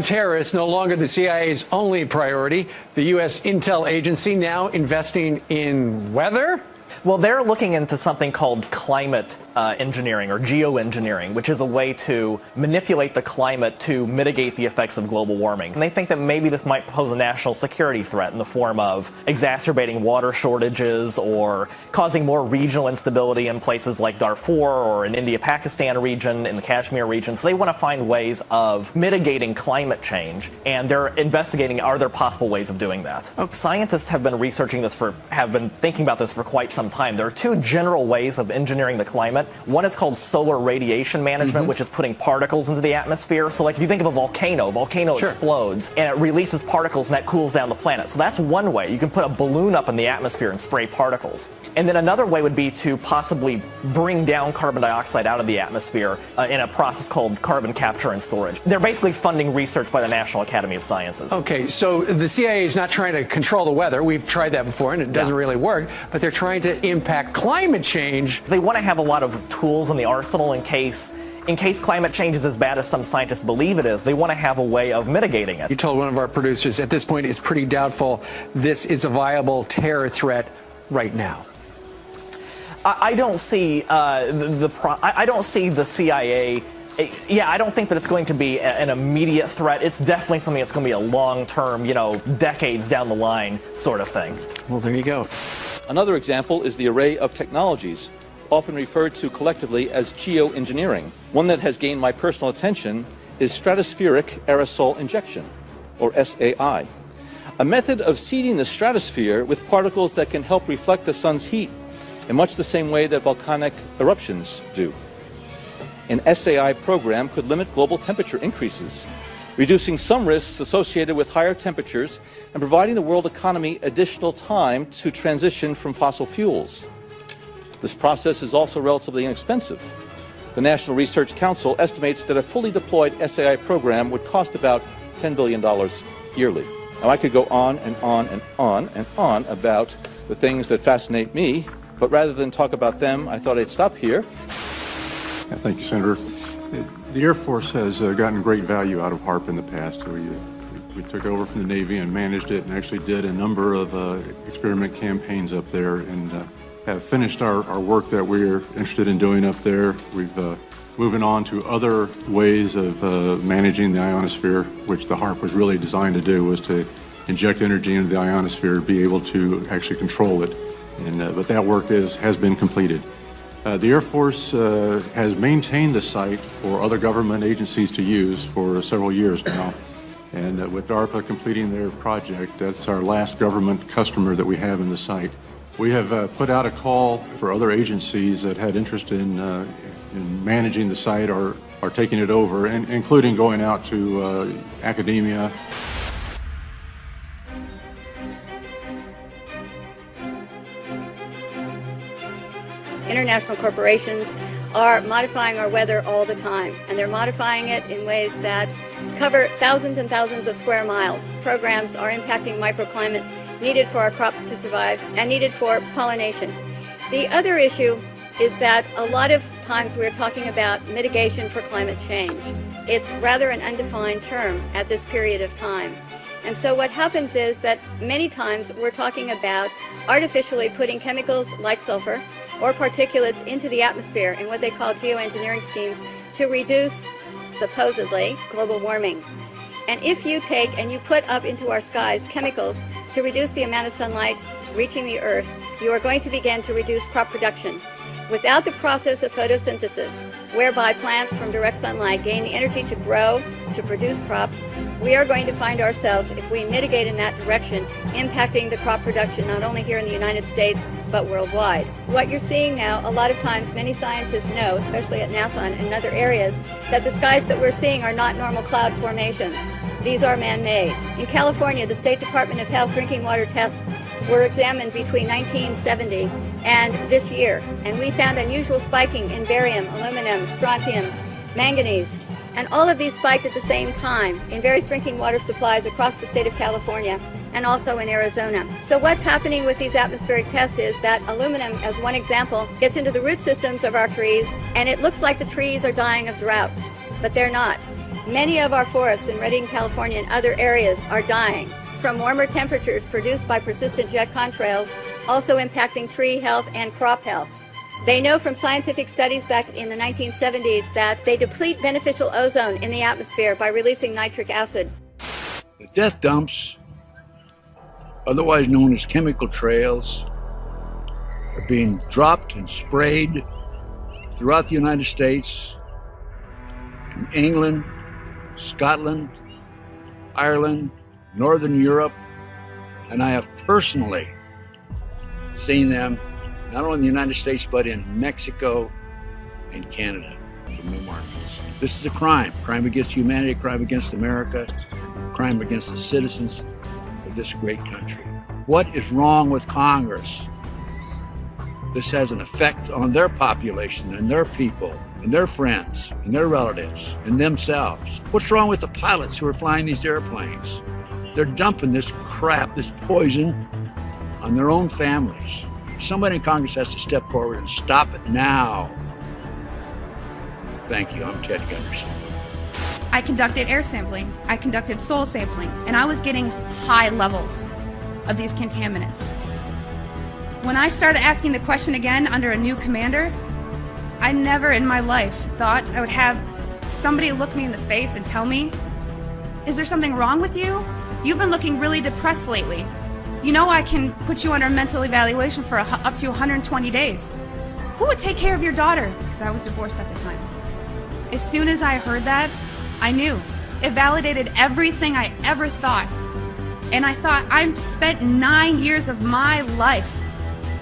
Terrorists no longer the CIA's only priority. The U.S. intel agency now investing in weather? Well, they're looking into something called climate engineering or geoengineering, which is a way to manipulate the climate to mitigate the effects of global warming. And they think that maybe this might pose a national security threat in the form of exacerbating water shortages or causing more regional instability in places like Darfur or in India-Pakistan region, in the Kashmir region. So they want to find ways of mitigating climate change, and they're investigating, are there possible ways of doing that? Scientists have been researching this have been thinking about this for quite some time. There are two general ways of engineering the climate. One is called solar radiation management, which is putting particles into the atmosphere. So like if you think of a volcano explodes and it releases particles and that cools down the planet. So that's one way. You can put a balloon up in the atmosphere and spray particles. And then another way would be to possibly bring down carbon dioxide out of the atmosphere in a process called carbon capture and storage. They're basically funding research by the National Academy of Sciences. Okay, so the CIA is not trying to control the weather. We've tried that before and it doesn't really work, but they're trying to impact climate change. They want to have a lot of tools in the arsenal in case climate change is as bad as some scientists believe it is. They want to have a way of mitigating it. You told one of our producers at this point it's pretty doubtful this is a viable terror threat right now. I don't see I don't see the CIA. Yeah, I don't think that it's going to be an immediate threat. It's definitely something that's going to be a long-term, decades down the line sort of thing. Well, there you go. Another example is the array of technologies, often referred to collectively as geoengineering. One that has gained my personal attention is stratospheric aerosol injection, or SAI, a method of seeding the stratosphere with particles that can help reflect the sun's heat in much the same way that volcanic eruptions do. An SAI program could limit global temperature increases, reducing some risks associated with higher temperatures and providing the world economy additional time to transition from fossil fuels. This process is also relatively inexpensive. The National Research Council estimates that a fully deployed SAI program would cost about $10 billion yearly. Now, I could go on and on and on and on about the things that fascinate me, but rather than talk about them, I thought I'd stop here. Thank you, Senator. The Air Force has gotten great value out of HAARP in the past. We took over from the Navy and managed it and actually did a number of experiment campaigns up there and have finished our work that we're interested in doing up there. We've moving on to other ways of managing the ionosphere, which the HAARP was really designed to do, was to inject energy into the ionosphere, be able to actually control it. But that work has been completed. The Air Force has maintained the site for other government agencies to use for several years now. And with DARPA completing their project, that's our last government customer that we have in the site. We have put out a call for other agencies that had interest in in managing the site are taking it over, and including going out to academia. International corporations are modifying our weather all the time, and they're modifying it in ways that cover thousands and thousands of square miles. Programs are impacting microclimates needed for our crops to survive and needed for pollination. The other issue is that a lot of times we're talking about mitigation for climate change. It's rather an undefined term at this period of time. And so what happens is that many times we're talking about artificially putting chemicals like sulfur or particulates into the atmosphere in what they call geoengineering schemes to reduce, supposedly, global warming. And if you take and you put up into our skies chemicals to reduce the amount of sunlight reaching the earth, you are going to begin to reduce crop production. Without the process of photosynthesis, whereby plants from direct sunlight gain the energy to grow, to produce crops, we are going to find ourselves, if we mitigate in that direction, impacting the crop production not only here in the United States, but worldwide. What you're seeing now, a lot of times many scientists know, especially at NASA and in other areas, that the skies that we're seeing are not normal cloud formations. These are man-made. In California, the State Department of Health drinking water tests were examined between 1970 and this year, and we found unusual spiking in barium, aluminum, strontium, manganese, and all of these spiked at the same time in various drinking water supplies across the state of California and also in Arizona. So what's happening with these atmospheric tests is that aluminum, as one example, gets into the root systems of our trees, and it looks like the trees are dying of drought, but they're not. Many of our forests in Redding, California and other areas are dying from warmer temperatures produced by persistent jet contrails, also impacting tree health and crop health. They know from scientific studies back in the 1970s that they deplete beneficial ozone in the atmosphere by releasing nitric acid. The death dumps, otherwise known as chemical trails, are being dropped and sprayed throughout the United States, in England, Scotland, Ireland, Northern Europe, and I have personally seen them not only in the United States but in Mexico and Canada, the new markets. This is a crime against humanity, a crime against America, a crime against the citizens of this great country. What is wrong with Congress? This has an effect on their population and their people and their friends and their relatives and themselves. What's wrong with the pilots who are flying these airplanes? They're dumping this crap, this poison, on their own families. Somebody in Congress has to step forward and stop it now. Thank you. I'm Ted Gunderson. I conducted air sampling, I conducted soil sampling, and I was getting high levels of these contaminants. When I started asking the question again under a new commander, I never in my life thought I would have somebody look me in the face and tell me, "Is there something wrong with you? You've been looking really depressed lately. You know I can put you under a mental evaluation for up to 120 days. Who would take care of your daughter?" Because I was divorced at the time. As soon as I heard that, I knew. It validated everything I ever thought. And I thought, I've spent 9 years of my life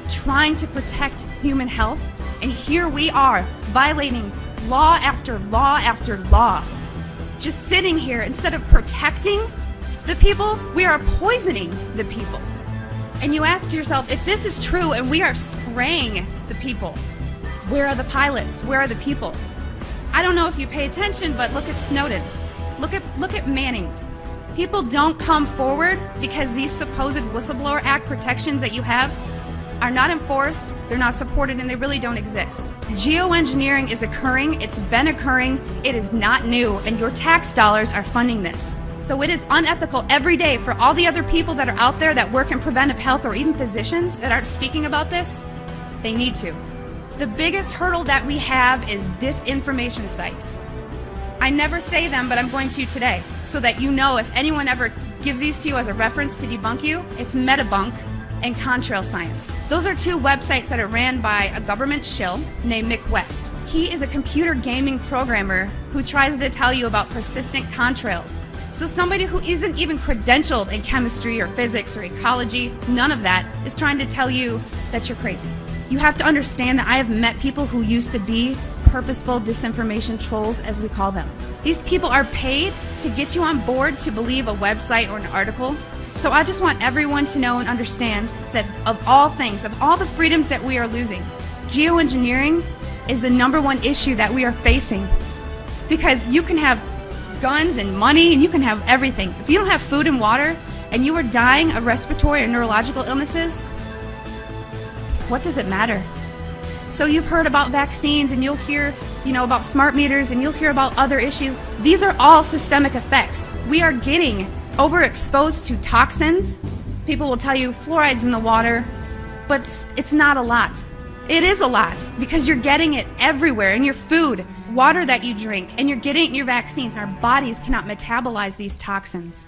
trying to protect human health, and here we are, violating law after law after law. Just sitting here, instead of protecting the people, we are poisoning the people. And you ask yourself, if this is true and we are spraying the people, where are the pilots? Where are the people? I don't know if you pay attention, but look at Snowden. Look at Manning. People don't come forward because these supposed Whistleblower Act protections that you have are not enforced, they're not supported, and they really don't exist. Geoengineering is occurring, it's been occurring, it is not new, and your tax dollars are funding this. So it is unethical every day for all the other people that are out there that work in preventive health, or even physicians that aren't speaking about this. They need to. The biggest hurdle that we have is disinformation sites. I never say them, but I'm going to today, so that you know if anyone ever gives these to you as a reference to debunk you, it's Metabunk and Contrail Science. Those are two websites that are ran by a government shill named Mick West. He is a computer gaming programmer who tries to tell you about persistent contrails. So somebody who isn't even credentialed in chemistry or physics or ecology, none of that, is trying to tell you that you're crazy. You have to understand that I have met people who used to be purposeful disinformation trolls, as we call them. These people are paid to get you on board to believe a website or an article. So I just want everyone to know and understand that of all things, of all the freedoms that we are losing, geoengineering is the #1 issue that we are facing. Because you can have guns and money and you can have everything. If you don't have food and water and you are dying of respiratory or neurological illnesses, what does it matter? So you've heard about vaccines and you'll hear, about smart meters and you'll hear about other issues. These are all systemic effects. We are getting overexposed to toxins. People will tell you fluoride's in the water, but it's not a lot. It is a lot because you're getting it everywhere in your food, water that you drink, and you're getting it in your vaccines. Our bodies cannot metabolize these toxins.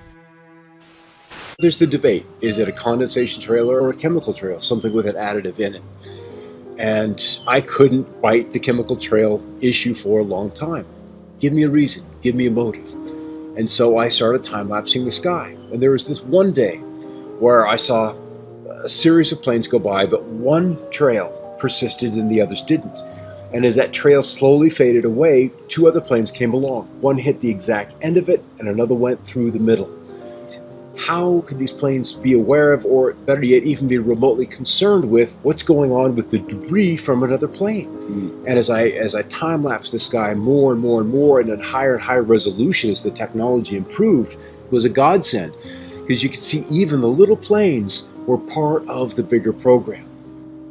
There's the debate. Is it a condensation trail or a chemical trail, something with an additive in it? And I couldn't bite the chemical trail issue for a long time. Give me a reason, give me a motive. And so I started time-lapsing the sky. And there was this one day where I saw a series of planes go by, but one trail persisted and the others didn't. And as that trail slowly faded away, 2 other planes came along. One hit the exact end of it, and another went through the middle. How could these planes be aware of, or better yet, even be remotely concerned with what's going on with the debris from another plane? And as I time-lapsed the sky more and more and more, and at higher and higher resolution as the technology improved, it was a godsend, because you could see even the little planes were part of the bigger program.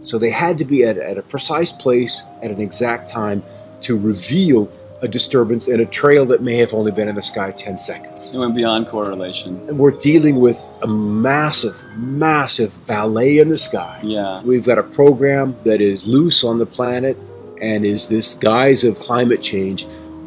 So they had to be at a precise place at an exact time to reveal a disturbance in a trail that may have only been in the sky 10 seconds. It went beyond correlation. And we're dealing with a massive, massive ballet in the sky. Yeah. We've got a program that is loose on the planet and is this guise of climate change,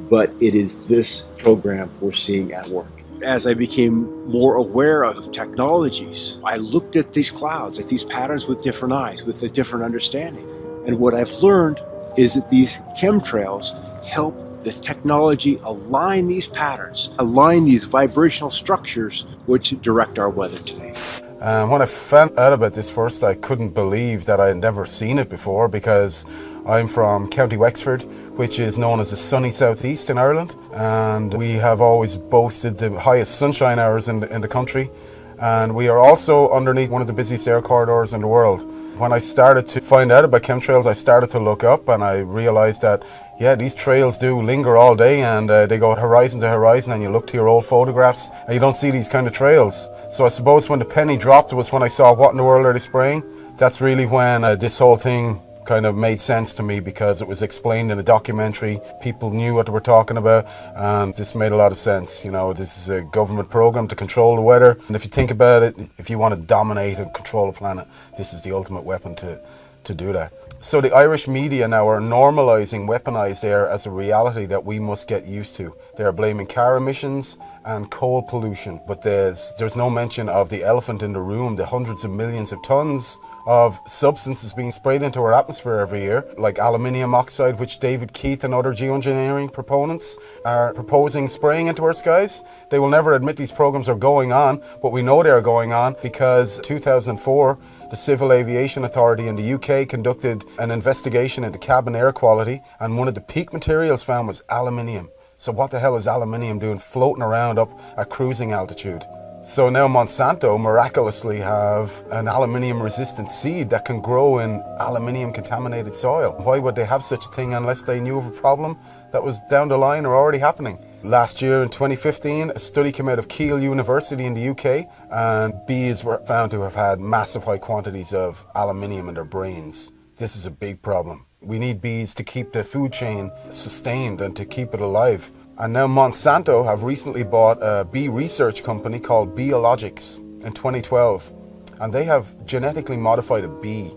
but it is this program we're seeing at work. As I became more aware of technologies, I looked at these clouds, at these patterns with different eyes, with a different understanding. And what I've learned is that these chemtrails help the technology align these patterns, align these vibrational structures which direct our weather today. When I found out about this first, I couldn't believe that I had never seen it before, because I'm from County Wexford, which is known as the sunny southeast in Ireland, and we have always boasted the highest sunshine hours in the country, and we are also underneath one of the busiest air corridors in the world. When I started to find out about chemtrails, I started to look up and I realized that, yeah, these trails do linger all day, and they go horizon to horizon, and you look to your old photographs and you don't see these kind of trails. So I suppose when the penny dropped was when I saw what in the world are they spraying. That's really when this whole thing kind of made sense to me, because it was explained in a documentary. People knew what they were talking about, and this made a lot of sense. This is a government program to control the weather, and if you think about it, if you want to dominate and control the planet, this is the ultimate weapon to do that. So the Irish media now are normalizing weaponized air as a reality that we must get used to. They are blaming car emissions and coal pollution, but there's no mention of the elephant in the room, the hundreds of millions of tons of substances being sprayed into our atmosphere every year, like aluminium oxide, which David Keith and other geoengineering proponents are proposing spraying into our skies. They will never admit these programs are going on, but we know they are going on because in 2004, the Civil Aviation Authority in the UK conducted an investigation into cabin air quality, and one of the peak materials found was aluminium. So what the hell is aluminium doing floating around up at cruising altitude? So now Monsanto miraculously have an aluminium-resistant seed that can grow in aluminium-contaminated soil. Why would they have such a thing unless they knew of a problem that was down the line or already happening? Last year in 2015, a study came out of Keele University in the UK, and bees were found to have had massive high quantities of aluminium in their brains. This is a big problem. We need bees to keep the food chain sustained and to keep it alive. And now Monsanto have recently bought a bee research company called Biologics in 2012. And they have genetically modified a bee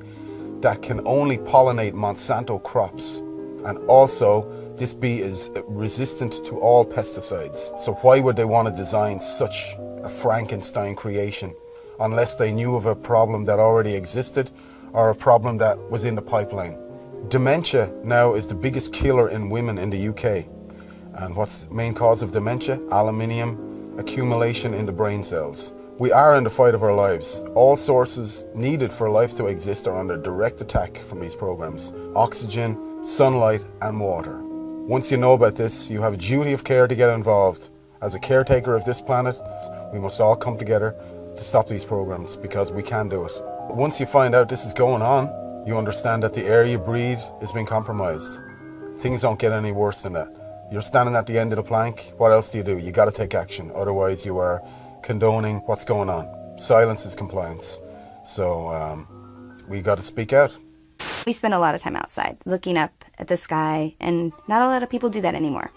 that can only pollinate Monsanto crops. And also, this bee is resistant to all pesticides. So why would they want to design such a Frankenstein creation unless they knew of a problem that already existed or a problem that was in the pipeline? Dementia now is the biggest killer in women in the UK. And what's the main cause of dementia? Aluminium accumulation in the brain cells. We are in the fight of our lives. All sources needed for life to exist are under direct attack from these programs. Oxygen, sunlight and water. Once you know about this, you have a duty of care to get involved. As a caretaker of this planet, we must all come together to stop these programs because we can do it. Once you find out this is going on, you understand that the air you breathe is being compromised. Things don't get any worse than that. You're standing at the end of the plank, what else do? You got to take action, otherwise you are condoning what's going on. Silence is compliance. So we got to speak out. We spend a lot of time outside looking up at the sky, and not a lot of people do that anymore.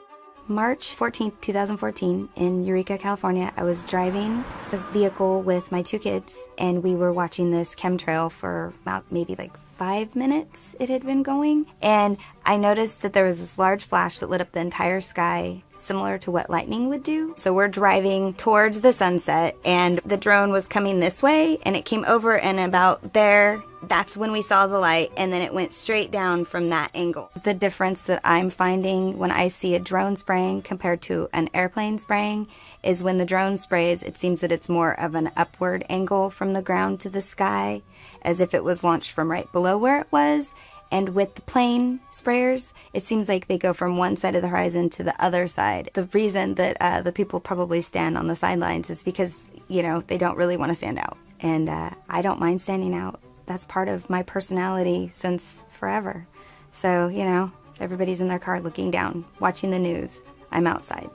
March 14th, 2014, in Eureka, California, I was driving the vehicle with my 2 kids, and we were watching this chemtrail for about maybe like 5 minutes it had been going. And I noticed that there was this large flash that lit up the entire sky, similar to what lightning would do. So we're driving towards the sunset, and the drone was coming this way, and it came over, and about there, that's when we saw the light, and then it went straight down from that angle. The difference that I'm finding when I see a drone spraying compared to an airplane spraying is when the drone sprays, it seems that it's more of an upward angle from the ground to the sky, as if it was launched from right below where it was. And with the plane sprayers, it seems like they go from one side of the horizon to the other side. The reason that the people probably stand on the sidelines is because, you know, they don't really want to stand out. And I don't mind standing out. That's part of my personality since forever. So, you know, everybody's in their car looking down, watching the news. I'm outside,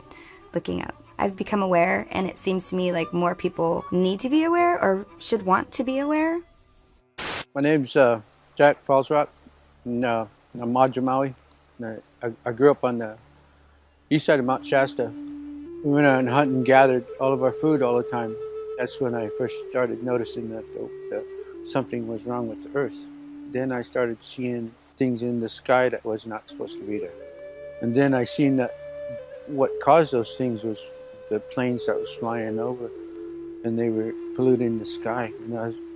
looking up. I've become aware, and it seems to me like more people need to be aware or should want to be aware. My name's Jack Falsrock, and I'm Madra Maui. I grew up on the east side of Mount Shasta. We went out and hunted and gathered all of our food all the time. That's when I first started noticing that something was wrong with the earth. Then I started seeing things in the sky that was not supposed to be there. And then I seen that what caused those things was the planes that was flying over, and they were polluting the sky.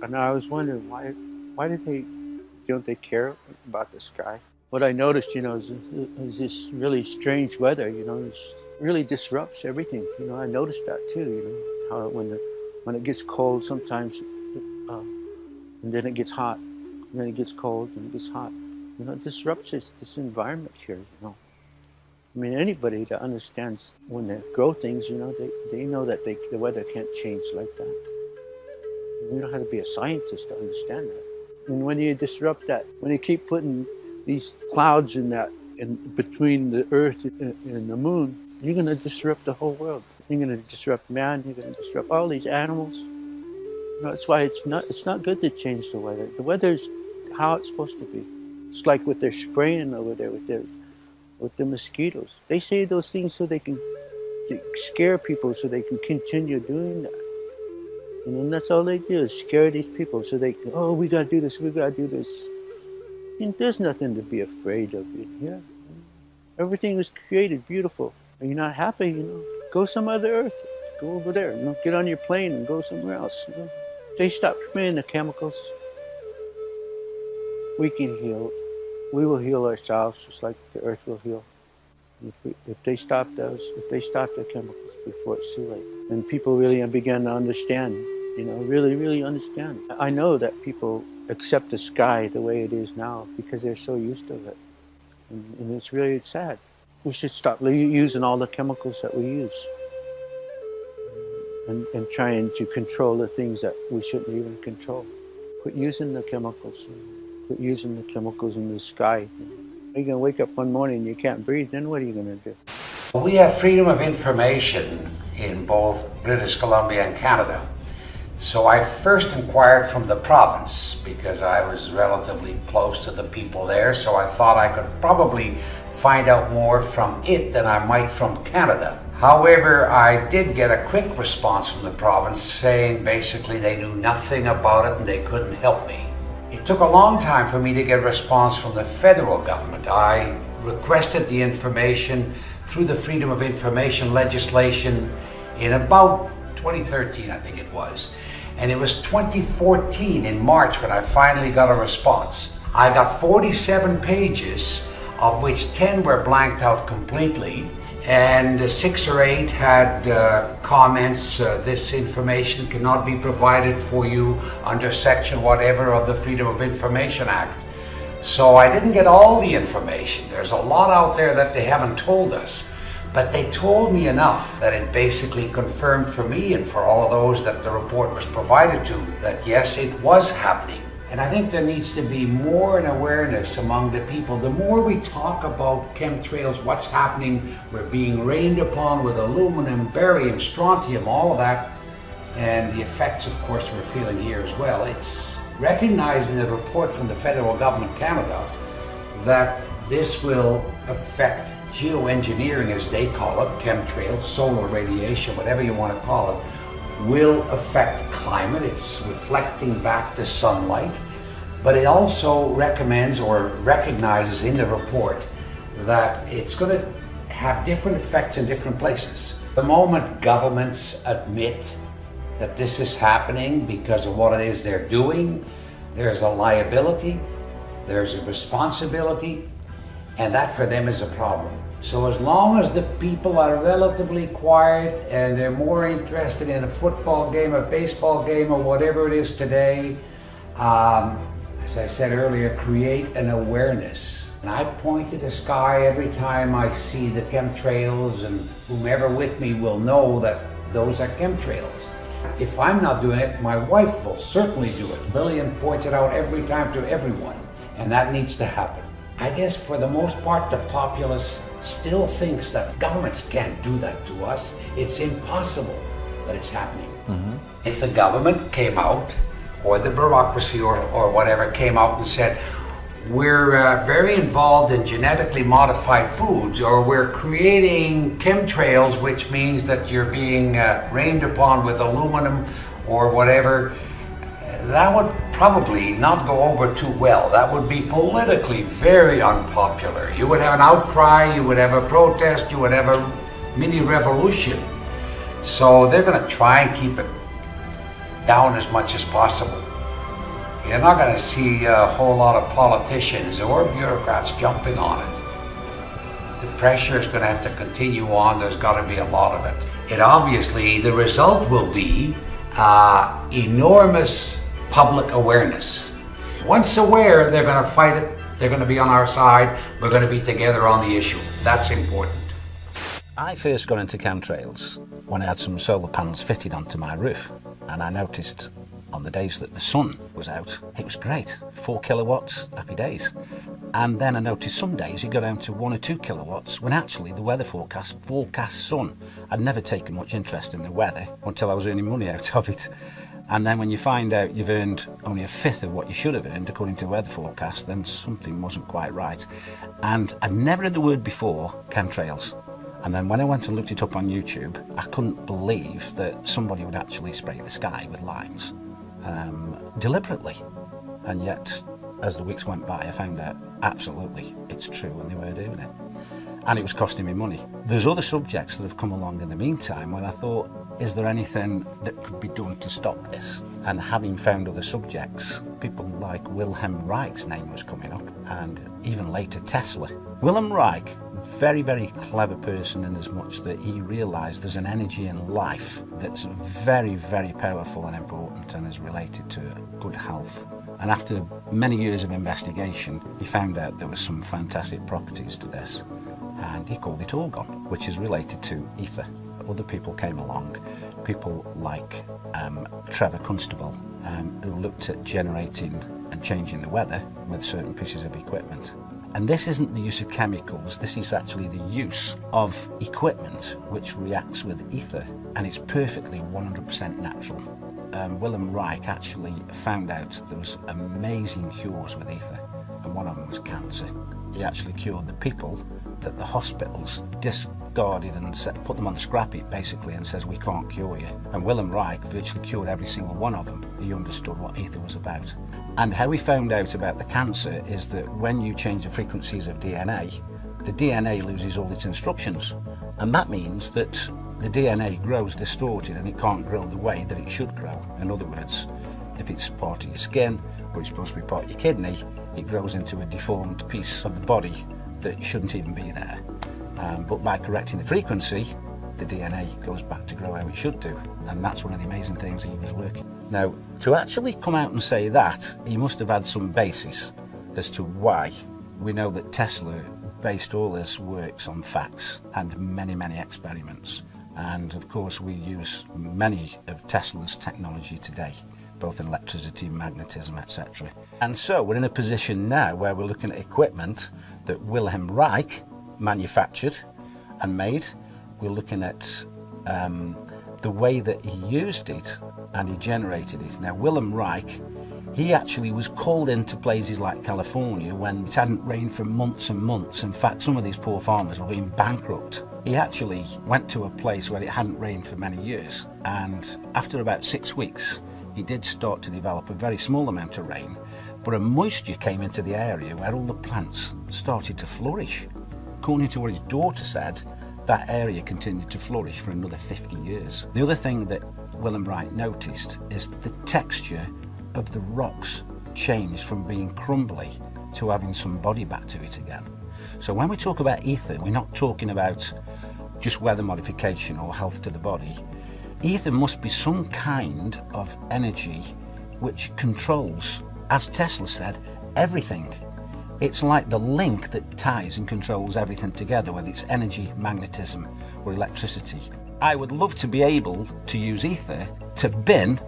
And I was wondering why don't they care about the sky? What I noticed, you know, is this really strange weather. You know, it really disrupts everything. You know, I noticed that too. You know, how when it gets cold sometimes. And then it gets hot, and then it gets cold, and it gets hot. You know, it disrupts this environment here, you know. I mean, anybody that understands when they grow things, you know, they know that the weather can't change like that. You don't have to be a scientist to understand that. And when you disrupt that, when you keep putting these clouds in between the earth and the moon, you're going to disrupt the whole world. You're going to disrupt man, you're going to disrupt all these animals. You know, that's why it's not good to change the weather. The weather's how it's supposed to be. It's like what they're spraying over there with the mosquitoes. They say those things so they can scare people, so they can continue doing that. And that's all they do, is scare these people so they can, oh, we gotta do this, we gotta do this. And there's nothing to be afraid of in here. Everything was created beautiful. Are you not happy? You know, go some other earth. Go over there. You know, get on your plane and go somewhere else. You know? They stop spraying the chemicals. We can heal. We will heal ourselves just like the earth will heal. If they stop the chemicals before it's too late. And people really begin to understand, you know, really understand. I know that people accept the sky the way it is now because they're so used to it. And it's really sad. We should stop using all the chemicals that we use. And trying to control the things that we shouldn't even control. Quit using the chemicals. Quit using the chemicals in the sky. You're going to wake up one morning and you can't breathe, then what are you going to do? We have freedom of information in both British Columbia and Canada. So I first inquired from the province because I was relatively close to the people there, so I thought I could probably find out more from it than I might from Canada. However, I did get a quick response from the province saying basically they knew nothing about it and they couldn't help me. It took a long time for me to get a response from the federal government. I requested the information through the Freedom of Information legislation in about 2013, I think it was. And it was 2014 in March when I finally got a response. I got 47 pages, of which 10 were blanked out completely, and 6 or 8 had comments, this information cannot be provided for you under section whatever of the Freedom of Information Act. So I didn't get all the information. There's a lot out there that they haven't told us, but they told me enough that it basically confirmed for me and for all of those that the report was provided to that yes, it was happening. And I think there needs to be more an awareness among the people. The more we talk about chemtrails, what's happening, we're being rained upon with aluminum, barium, strontium, all of that, and the effects, of course, we're feeling here as well. It's recognized in the report from the federal government of Canada that this will affect geoengineering, as they call it, chemtrails, solar radiation, whatever you want to call it, will affect climate. It's reflecting back the sunlight, but it also recommends or recognizes in the report that it's going to have different effects in different places. The moment governments admit that this is happening because of what it is they're doing, there's a liability, there's a responsibility, and that for them is a problem. So as long as the people are relatively quiet and they're more interested in a football game, a baseball game, or whatever it is today, as I said earlier, create an awareness. And I point to the sky every time I see the chemtrails, and whomever with me will know that those are chemtrails. If I'm not doing it, my wife will certainly do it. Lillian points it out every time to everyone, and that needs to happen. I guess for the most part, the populace still thinks that governments can't do that to us. It's impossible that it's happening. If the government came out, or the bureaucracy or whatever came out and said, we're very involved in genetically modified foods, or we're creating chemtrails, which means that you're being rained upon with aluminum or whatever, that would probably not go over too well. That would be politically very unpopular. You would have an outcry, you would have a protest, you would have a mini revolution. So they're going to try and keep it down as much as possible. You're not going to see a whole lot of politicians or bureaucrats jumping on it. The pressure is going to have to continue on. There's got to be a lot of it. It obviously, the result will be enormous public awareness. Once aware, they're going to fight it. They're going to be on our side. We're going to be together on the issue. That's important. I first got into chemtrails when I had some solar panels fitted onto my roof, and I noticed on the days that the sun was out, it was great, 4 kilowatts, happy days. And then I noticed some days it got down to 1 or 2 kilowatts, when actually the weather forecast sun. I'd never taken much interest in the weather until I was earning money out of it. And then when you find out you've earned only a fifth of what you should have earned according to the weather forecast, then something wasn't quite right. And I'd never heard the word before, chemtrails. And then when I went and looked it up on YouTube, I couldn't believe that somebody would actually spray the sky with lines deliberately. And yet, as the weeks went by, I found out absolutely it's true and they were doing it. And it was costing me money. There's other subjects that have come along in the meantime when I thought, is there anything that could be done to stop this? And having found other subjects, people like Wilhelm Reich's name was coming up, and even later Tesla. Wilhelm Reich, very, very clever person in as much that he realised there's an energy in life that's very, very powerful and important and is related to good health. And after many years of investigation, he found out there was some fantastic properties to this. And he called it orgon, which is related to ether. Other people came along, people like Trevor Constable, who looked at generating and changing the weather with certain pieces of equipment. And this isn't the use of chemicals, this is actually the use of equipment which reacts with ether, and it's perfectly 100% natural. Wilhelm Reich actually found out there was amazing cures with ether, and one of them was cancer. He actually cured the people that the hospitals discarded and put them on the scrap heap basically and says we can't cure you. And Wilhelm Reich virtually cured every single one of them. He understood what ether was about. And how he found out about the cancer is that when you change the frequencies of DNA, the DNA loses all its instructions. And that means that the DNA grows distorted and it can't grow the way that it should grow. In other words, if it's part of your skin or it's supposed to be part of your kidney, it grows into a deformed piece of the body that shouldn't even be there. But by correcting the frequency, the DNA goes back to grow how it should do. And that's one of the amazing things he was working. Now, to actually come out and say that, he must have had some basis as to why. We know that Tesla based all his works on facts and many, many experiments. And of course, we use many of Tesla's technology today, both in electricity, magnetism, etc. And so we're in a position now where we're looking at equipment that Wilhelm Reich manufactured and made. We're looking at the way that he used it and he generated it. Now, Wilhelm Reich, he actually was called into places like California when it hadn't rained for months and months. In fact, some of these poor farmers were going bankrupt. He actually went to a place where it hadn't rained for many years, and after about 6 weeks, he did start to develop a very small amount of rain, but a moisture came into the area where all the plants started to flourish. According to what his daughter said, that area continued to flourish for another 50 years. The other thing that Wilhelm Reich noticed is the texture of the rocks changed from being crumbly to having some body back to it again. So when we talk about ether, we're not talking about just weather modification or health to the body. Ether must be some kind of energy which controls, as Tesla said, everything. It's like the link that ties and controls everything together, whether it's energy, magnetism, or electricity. I would love to be able to use ether to bin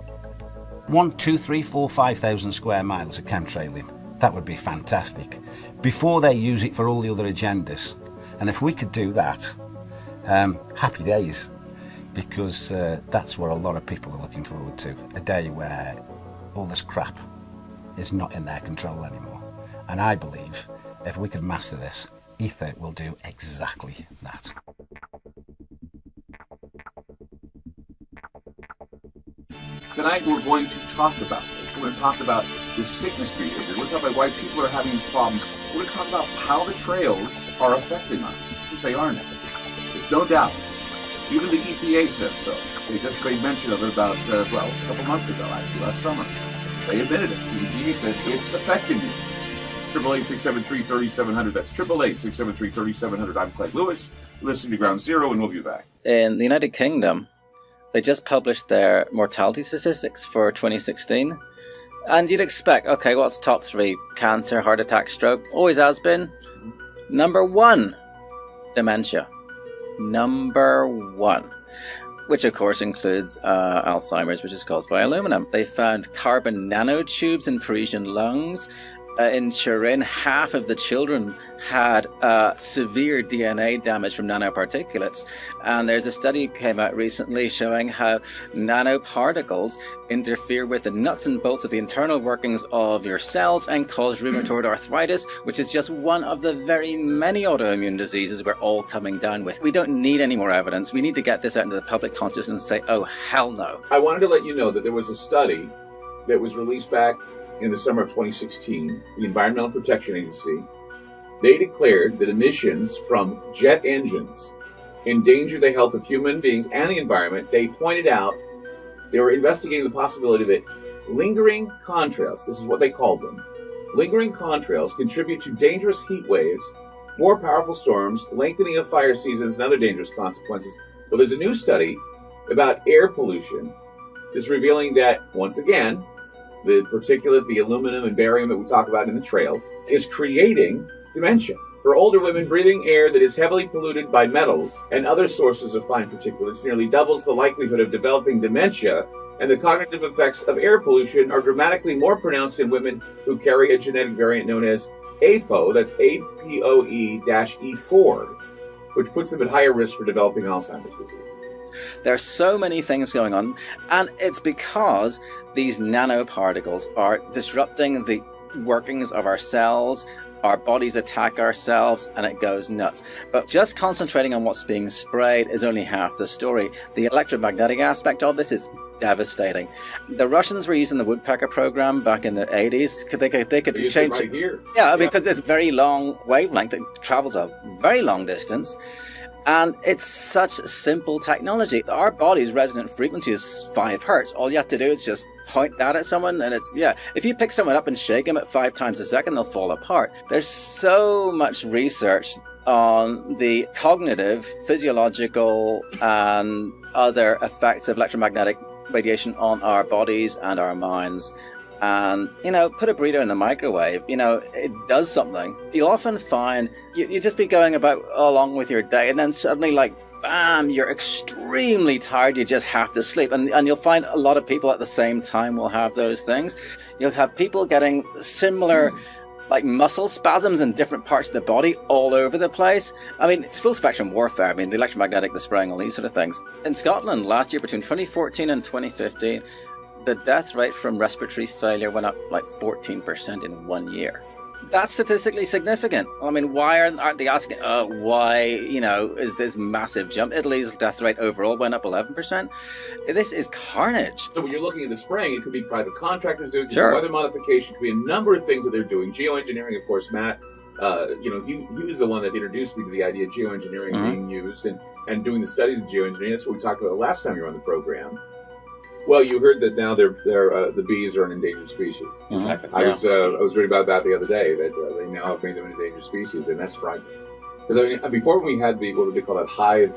1, 2, 3, 4, 5,000 square miles of chemtrailing. That would be fantastic, before they use it for all the other agendas. And if we could do that, happy days, because that's what a lot of people are looking forward to, a day where all this crap is not in their control anymore. And I believe if we could master this, ether will do exactly that. Tonight we're going to talk about this. We're going to talk about the sickness behavior. We're going to talk about why people are having these problems. We're going to talk about how the trails are affecting us, because they are now. There's no doubt. Even the EPA said so. They just made mention of it about, a couple months ago, actually, last summer. They admitted it. The EPA said it's affecting you. 888-673-3700. That's 888-673-3700. I'm Craig Lewis. You're listening to Ground Zero, and we'll be back. In the United Kingdom, they just published their mortality statistics for 2016. And you'd expect, okay, what's top 3? Cancer, heart attack, stroke. Always has been. Number 1, dementia. Number 1. Which of course includes Alzheimer's, which is caused by aluminum. They found carbon nanotubes in Parisian lungs. In Turin, half of the children had severe DNA damage from nanoparticulates. And there's a study that came out recently showing how nanoparticles interfere with the nuts and bolts of the internal workings of your cells and cause rheumatoid arthritis, which is just one of the very many autoimmune diseases we're all coming down with. We don't need any more evidence. We need to get this out into the public consciousness and say, oh, hell no. I wanted to let you know that there was a study that was released back in the summer of 2016, the Environmental Protection Agency. They declared that emissions from jet engines endanger the health of human beings and the environment. They pointed out, they were investigating the possibility that lingering contrails, this is what they called them, lingering contrails contribute to dangerous heat waves, more powerful storms, lengthening of fire seasons, and other dangerous consequences. Well, there's a new study about air pollution that's revealing that, once again, the particulate, the aluminum and barium that we talk about in the trails, is creating dementia. For older women, breathing air that is heavily polluted by metals and other sources of fine particulates nearly doubles the likelihood of developing dementia, and the cognitive effects of air pollution are dramatically more pronounced in women who carry a genetic variant known as APOE, that's APOE-E4, which puts them at higher risk for developing Alzheimer's disease. There are so many things going on, and it's because these nanoparticles are disrupting the workings of our cells, our bodies attack ourselves, and it goes nuts. But just concentrating on what's being sprayed is only half the story. The electromagnetic aspect of this is devastating. The Russians were using the woodpecker program back in the 80s. They could change it right here. Yeah, because it's very long wavelength. It travels a very long distance. And it's such simple technology. Our body's resonant frequency is 5 hertz. All you have to do is just point that at someone, and it's, yeah. If you pick someone up and shake them at 5 times a second, they'll fall apart. There's so much research on the cognitive, physiological, and other effects of electromagnetic radiation on our bodies and our minds. And, you know, put a burrito in the microwave, you know, it does something. You'll often find you just be going about along with your day, and then suddenly, like, bam, you're extremely tired, you just have to sleep. And you'll find a lot of people at the same time will have those things. You'll have people getting similar like muscle spasms in different parts of the body all over the place. I mean, it's full spectrum warfare. I mean, the electromagnetic, the spraying, all these sort of things. In Scotland last year, between 2014 and 2015, the death rate from respiratory failure went up like 14% in 1 year. That's statistically significant. I mean, why aren't they asking, why, you know, is this massive jump? Italy's death rate overall went up 11%. This is carnage. So when you're looking at the spraying, it could be private contractors doing it, Sure. weather modification, it could be a number of things that they're doing. Geoengineering, of course, Matt, you know, he was the one that introduced me to the idea of geoengineering being used and doing the studies of geoengineering. That's what we talked about last time you were on the program. Well, you heard that now the bees are an endangered species. Exactly. I was reading about that the other day, that they now have made them an endangered species, and that's frightening. Because I mean, before we had the, what would they call that, hive...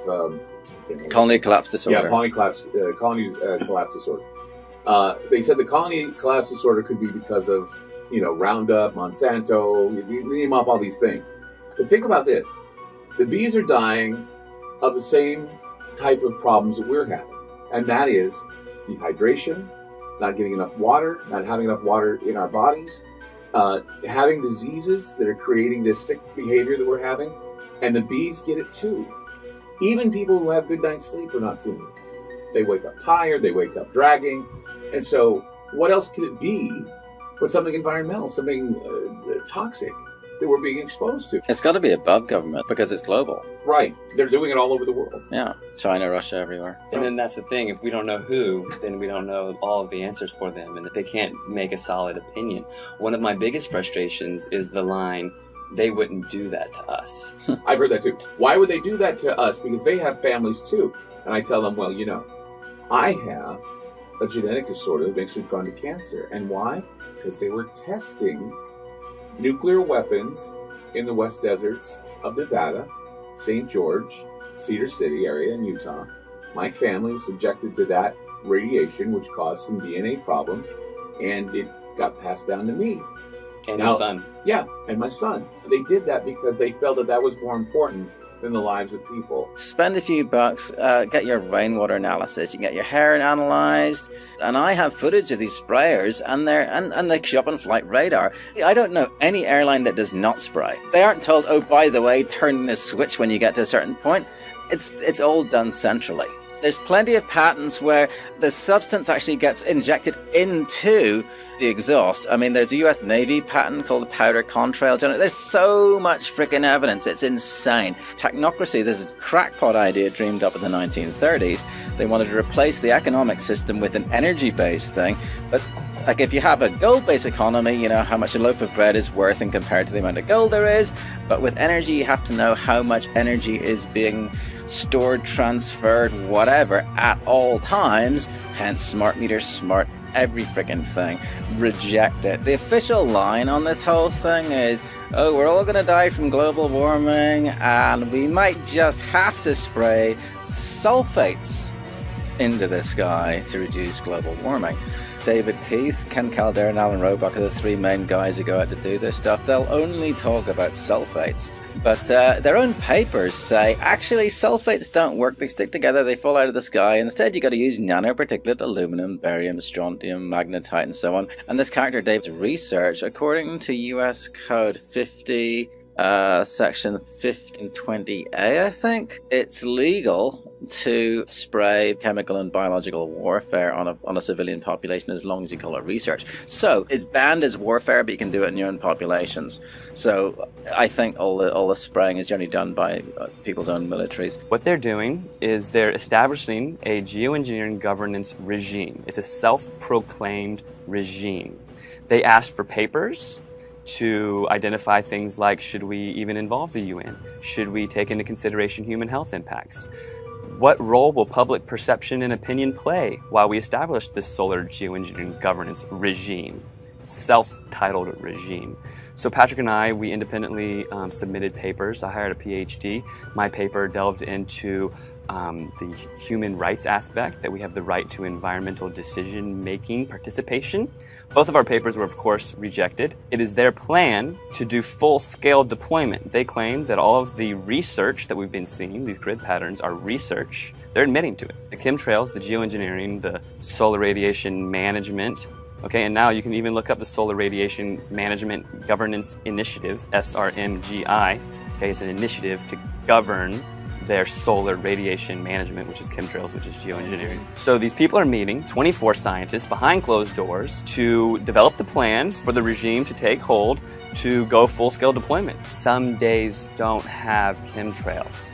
colony collapse disorder. Yeah, colony collapse disorder. They said the colony collapse disorder could be because of, you know, Roundup, Monsanto, you name off all these things. But think about this. The bees are dying of the same type of problems that we're having, and that is dehydration, not getting enough water, not having enough water in our bodies, having diseases that are creating this sick behavior that we're having, and the bees get it too. Even people who have good night's sleep are not feeling it. They wake up tired, they wake up dragging, and so what else could it be but something environmental, something toxic that we're being exposed to? It's got to be above government because it's global. Right. They're doing it all over the world. Yeah. China, Russia, everywhere. And then that's the thing. If we don't know who, then we don't know all of the answers for them, and they can't make a solid opinion. One of my biggest frustrations is the line, "They wouldn't do that to us." I've heard that too. Why would they do that to us? Because they have families too. And I tell them, well, you know, I have a genetic disorder that makes me prone to cancer. And why? Because they were testing nuclear weapons in the West Deserts of Nevada, St. George, Cedar City area in Utah. My family was subjected to that radiation, which caused some DNA problems, and it got passed down to me. And your son. Yeah, and my son. They did that because they felt that that was more important than the lives of people. Spend a few bucks, get your rainwater analysis, you can get your hair analyzed, and I have footage of these sprayers, and they show up on flight radar. I don't know any airline that does not spray. They aren't told, oh, by the way, turn this switch when you get to a certain point. It's all done centrally. There's plenty of patents where the substance actually gets injected into the exhaust. I mean, there's a US Navy patent called the powder contrail generator. There's so much freaking evidence. It's insane. Technocracy, this is a crackpot idea dreamed up in the 1930s. They wanted to replace the economic system with an energy-based thing. But like if you have a gold-based economy, you know how much a loaf of bread is worth and compared to the amount of gold there is. But with energy, you have to know how much energy is being stored, transferred, whatever, at all times. Hence, smart meters, smart every freaking thing. Reject it. The official line on this whole thing is, oh, we're all going to die from global warming, and we might just have to spray sulfates into the sky to reduce global warming. David Keith, Ken Calder, and Alan Roebuck are the three main guys who go out to do this stuff. They'll only talk about sulfates, but their own papers say actually sulfates don't work. They stick together, they fall out of the sky. Instead, you got to use nanoparticulate aluminum, barium, strontium, magnetite, and so on. And this character David's research, according to US Code 50. Section 1520A, I think, it's legal to spray chemical and biological warfare on a civilian population as long as you call it research. So it's banned as warfare, but you can do it in your own populations. So I think all the spraying is generally done by people's own militaries. What they're doing is they're establishing a geoengineering governance regime. It's a self-proclaimed regime. They asked for papers to identify things like, should we even involve the UN? Should we take into consideration human health impacts? What role will public perception and opinion play while we establish this solar geoengineering governance regime? self-titled regime. So Patrick and I, we independently submitted papers. I hired a PhD. My paper delved into the human rights aspect, that we have the right to environmental decision-making participation. Both of our papers were, of course, rejected. It is their plan to do full-scale deployment. They claim that all of the research that we've been seeing, these grid patterns, are research. They're admitting to it. The chemtrails, the geoengineering, the solar radiation management, okay, and now you can even look up the Solar Radiation Management Governance Initiative, SRMGI. Okay, it's an initiative to govern their solar radiation management, which is chemtrails, which is geoengineering. So these people are meeting, 24 scientists behind closed doors, to develop the plan for the regime to take hold to go full-scale deployment. Some days don't have chemtrails,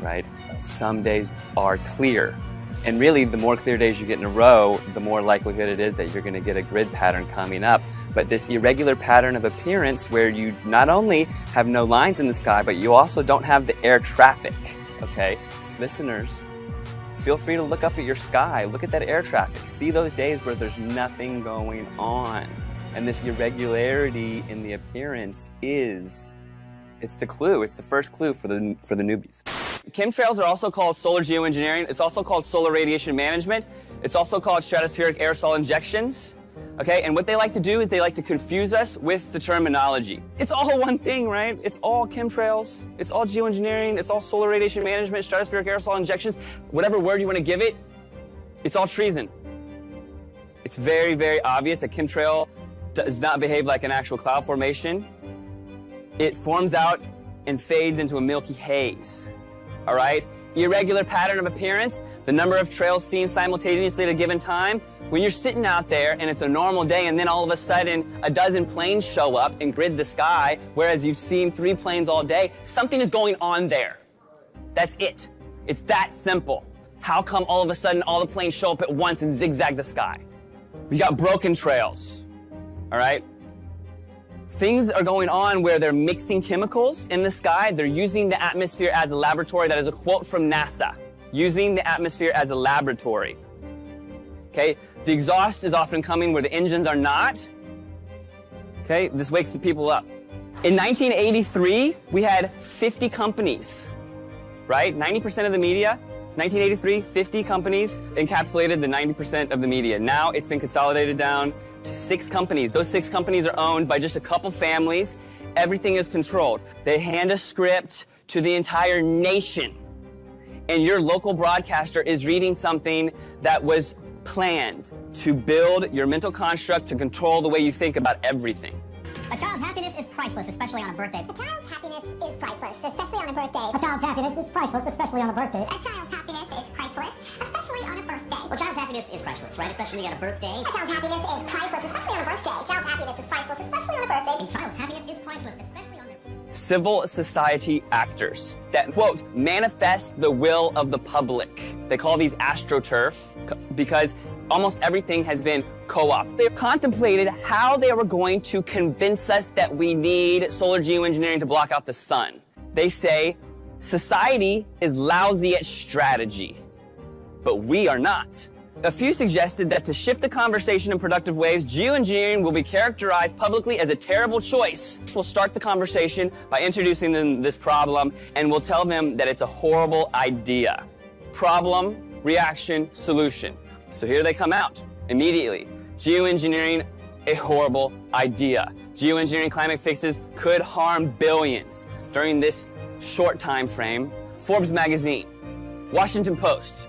right? Some days are clear. And really, the more clear days you get in a row, the more likelihood it is that you're going to get a grid pattern coming up. But this irregular pattern of appearance where you not only have no lines in the sky, but you also don't have the air traffic, okay? Listeners, feel free to look up at your sky, look at that air traffic, see those days where there's nothing going on. And this irregularity in the appearance it's the clue, it's the first clue for the newbies. Chemtrails are also called solar geoengineering. It's also called solar radiation management. It's also called stratospheric aerosol injections. Okay, and what they like to do is they like to confuse us with the terminology. It's all one thing, right? It's all chemtrails, it's all geoengineering, it's all solar radiation management, stratospheric aerosol injections, whatever word you want to give it, it's all treason. It's very, very obvious that chemtrail does not behave like an actual cloud formation. It forms out and fades into a milky haze. All right? Irregular pattern of appearance, the number of trails seen simultaneously at a given time. When you're sitting out there and it's a normal day and then all of a sudden a dozen planes show up and grid the sky, whereas you've seen 3 planes all day, something is going on there. That's it. It's that simple. How come all of a sudden all the planes show up at once and zigzag the sky? We got broken trails, all right? Things are going on where they're mixing chemicals in the sky. They're using the atmosphere as a laboratory. That is a quote from NASA. Using the atmosphere as a laboratory. Okay, the exhaust is often coming where the engines are not. Okay, this wakes the people up. In 1983, we had 50 companies, right? 90% of the media. 1983, 50 companies encapsulated the 90% of the media. Now it's been consolidated down to 6 companies. Those 6 companies are owned by just a couple families. Everything is controlled. They hand a script to the entire nation. And your local broadcaster is reading something that was planned to build your mental construct to control the way you think about everything. A child's happiness is priceless, especially on a birthday. A child's happiness is priceless, especially on a birthday. A child's happiness is priceless, especially on a birthday. A child's happiness is priceless, especially on a birthday. Well, child's happiness is priceless, right? Especially on a birthday. A child's happiness is priceless, especially on a birthday. A child's happiness is priceless, especially on a birthday. And child's happiness is priceless, especially on their birthday. Civil society actors that, quote, manifest the will of the public. They call these AstroTurf because almost everything has been co-op. They contemplated how they were going to convince us that we need solar geoengineering to block out the sun. They say society is lousy at strategy, but we are not. A few suggested that to shift the conversation in productive ways, geoengineering will be characterized publicly as a terrible choice. We'll start the conversation by introducing them this problem, and we'll tell them that it's a horrible idea. Problem, reaction, solution. So here they come out immediately. Geoengineering, a horrible idea. Geoengineering climate fixes could harm billions. During this short time frame, Forbes magazine, Washington Post,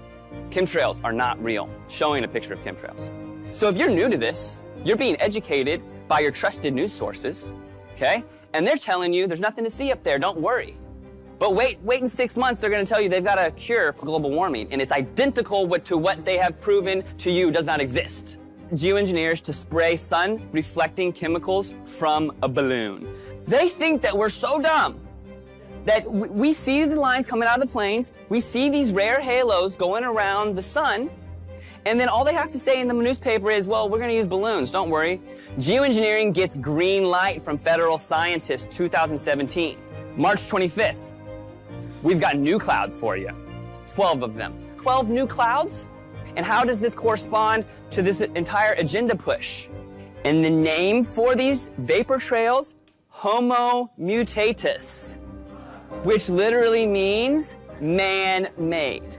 chemtrails are not real, showing a picture of chemtrails. So if you're new to this, you're being educated by your trusted news sources, okay? And they're telling you there's nothing to see up there, don't worry. But wait in 6 months, they're gonna tell you they've got a cure for global warming, and it's identical to what they have proven to you does not exist. Geoengineers to spray sun-reflecting chemicals from a balloon. They think that we're so dumb that we see the lines coming out of the planes, we see these rare halos going around the sun, and then all they have to say in the newspaper is, well, we're gonna use balloons, don't worry. Geoengineering gets green light from federal scientists, 2017. March 25th, we've got new clouds for you, 12 of them. 12 new clouds? And how does this correspond to this entire agenda push? And the name for these vapor trails, Homo mutatus, which literally means man-made.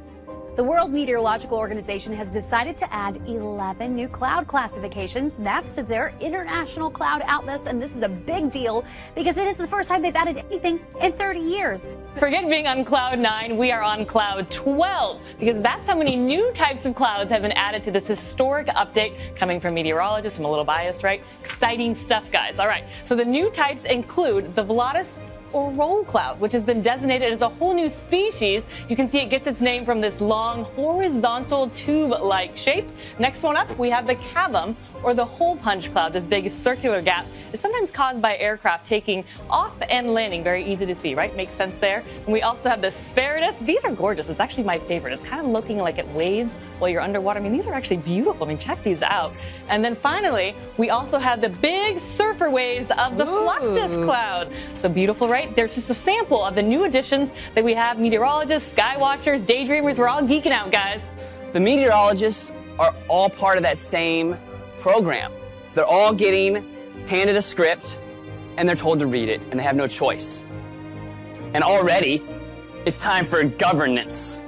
The World Meteorological Organization has decided to add 11 new cloud classifications. That's to their international cloud atlas, and this is a big deal because it is the first time they've added anything in 30 years. Forget being on cloud 9, we are on cloud 12 because that's how many new types of clouds have been added to this historic update coming from meteorologists. I'm a little biased, right? Exciting stuff, guys. All right, so the new types include the Volatus or roll cloud, which has been designated as a whole new species. You can see it gets its name from this long horizontal tube-like shape. Next one up, we have the cavum, or the hole punch cloud. This big circular gap is sometimes caused by aircraft taking off and landing. Very easy to see, right? Makes sense there. And we also have the Spiritus. These are gorgeous. It's actually my favorite. It's kind of looking like it waves while you're underwater. I mean, these are actually beautiful. I mean, check these out. And then finally, we also have the big surfer waves of the Fluctus cloud. So beautiful, right? There's just a sample of the new additions that we have. Meteorologists, sky watchers, daydreamers, we're all geeking out, guys. The meteorologists are all part of that same program. They're all getting handed a script and they're told to read it and they have no choice. And already it's time for governance,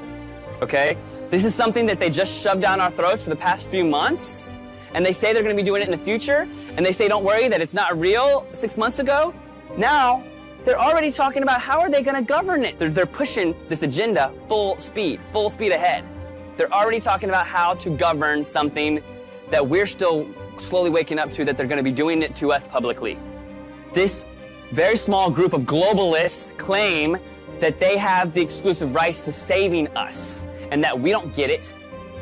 okay? This is something that they just shoved down our throats for the past few months, and they say they're gonna be doing it in the future, and they say don't worry that it's not real 6 months ago. Now they're already talking about how are they gonna govern it. They're pushing this agenda full speed ahead. They're already talking about how to govern something that we're still slowly waking up to, that they're going to be doing it to us publicly. This very small group of globalists claim that they have the exclusive rights to saving us and that we don't get it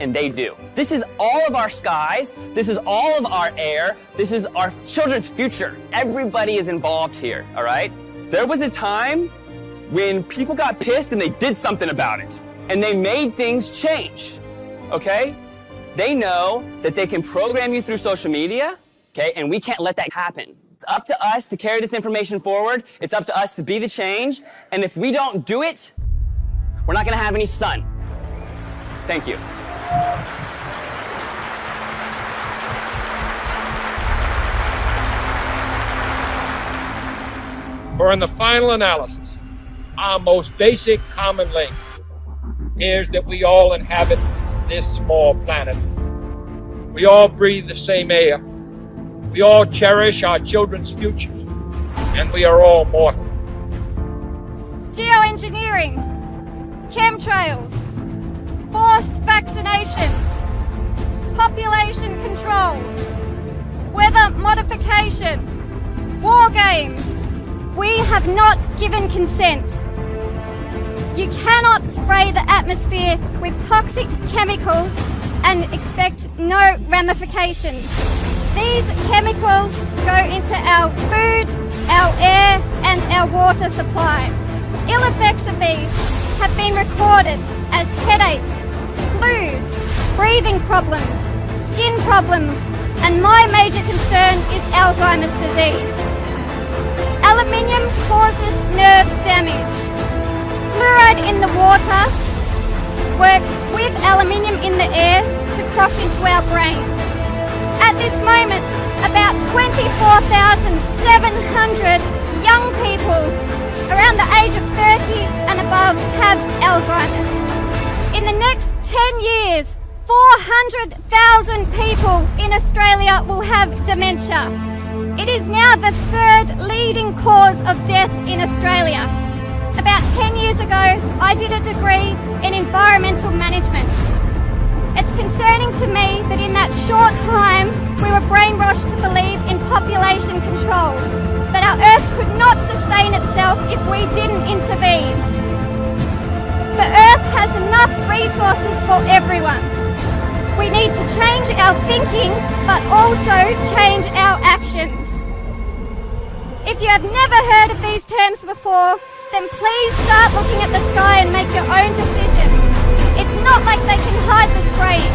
and they do. This is all of our skies. This is all of our air. This is our children's future. Everybody is involved here, all right? There was a time when people got pissed and they did something about it and they made things change, okay? They know that they can program you through social media, okay, and we can't let that happen. It's up to us to carry this information forward. It's up to us to be the change, and if we don't do it, we're not gonna have any sun. Thank you. For in the final analysis, our most basic common link is that we all inhabit this small planet. We all breathe the same air. We all cherish our children's futures, and we are all mortal. Geoengineering, chemtrails, forced vaccinations, population control, weather modification, war games. We have not given consent. You cannot spray the atmosphere with toxic chemicals and expect no ramifications. These chemicals go into our food, our air, and our water supply. Ill effects of these have been recorded as headaches, flus, breathing problems, skin problems, and my major concern is Alzheimer's disease. Aluminium causes nerve damage. Fluoride in the water works with aluminium in the air to cross into our brains. At this moment, about 24,700 young people around the age of 30 and above have Alzheimer's. In the next 10 years, 400,000 people in Australia will have dementia. It is now the third leading cause of death in Australia. About 10 years ago, I did a degree in environmental management. It's concerning to me that in that short time, we were brainwashed to believe in population control, that our Earth could not sustain itself if we didn't intervene. The Earth has enough resources for everyone. We need to change our thinking, but also change our actions. If you have never heard of these terms before, then please start looking at the sky and make your own decisions. It's not like they can hide the spraying.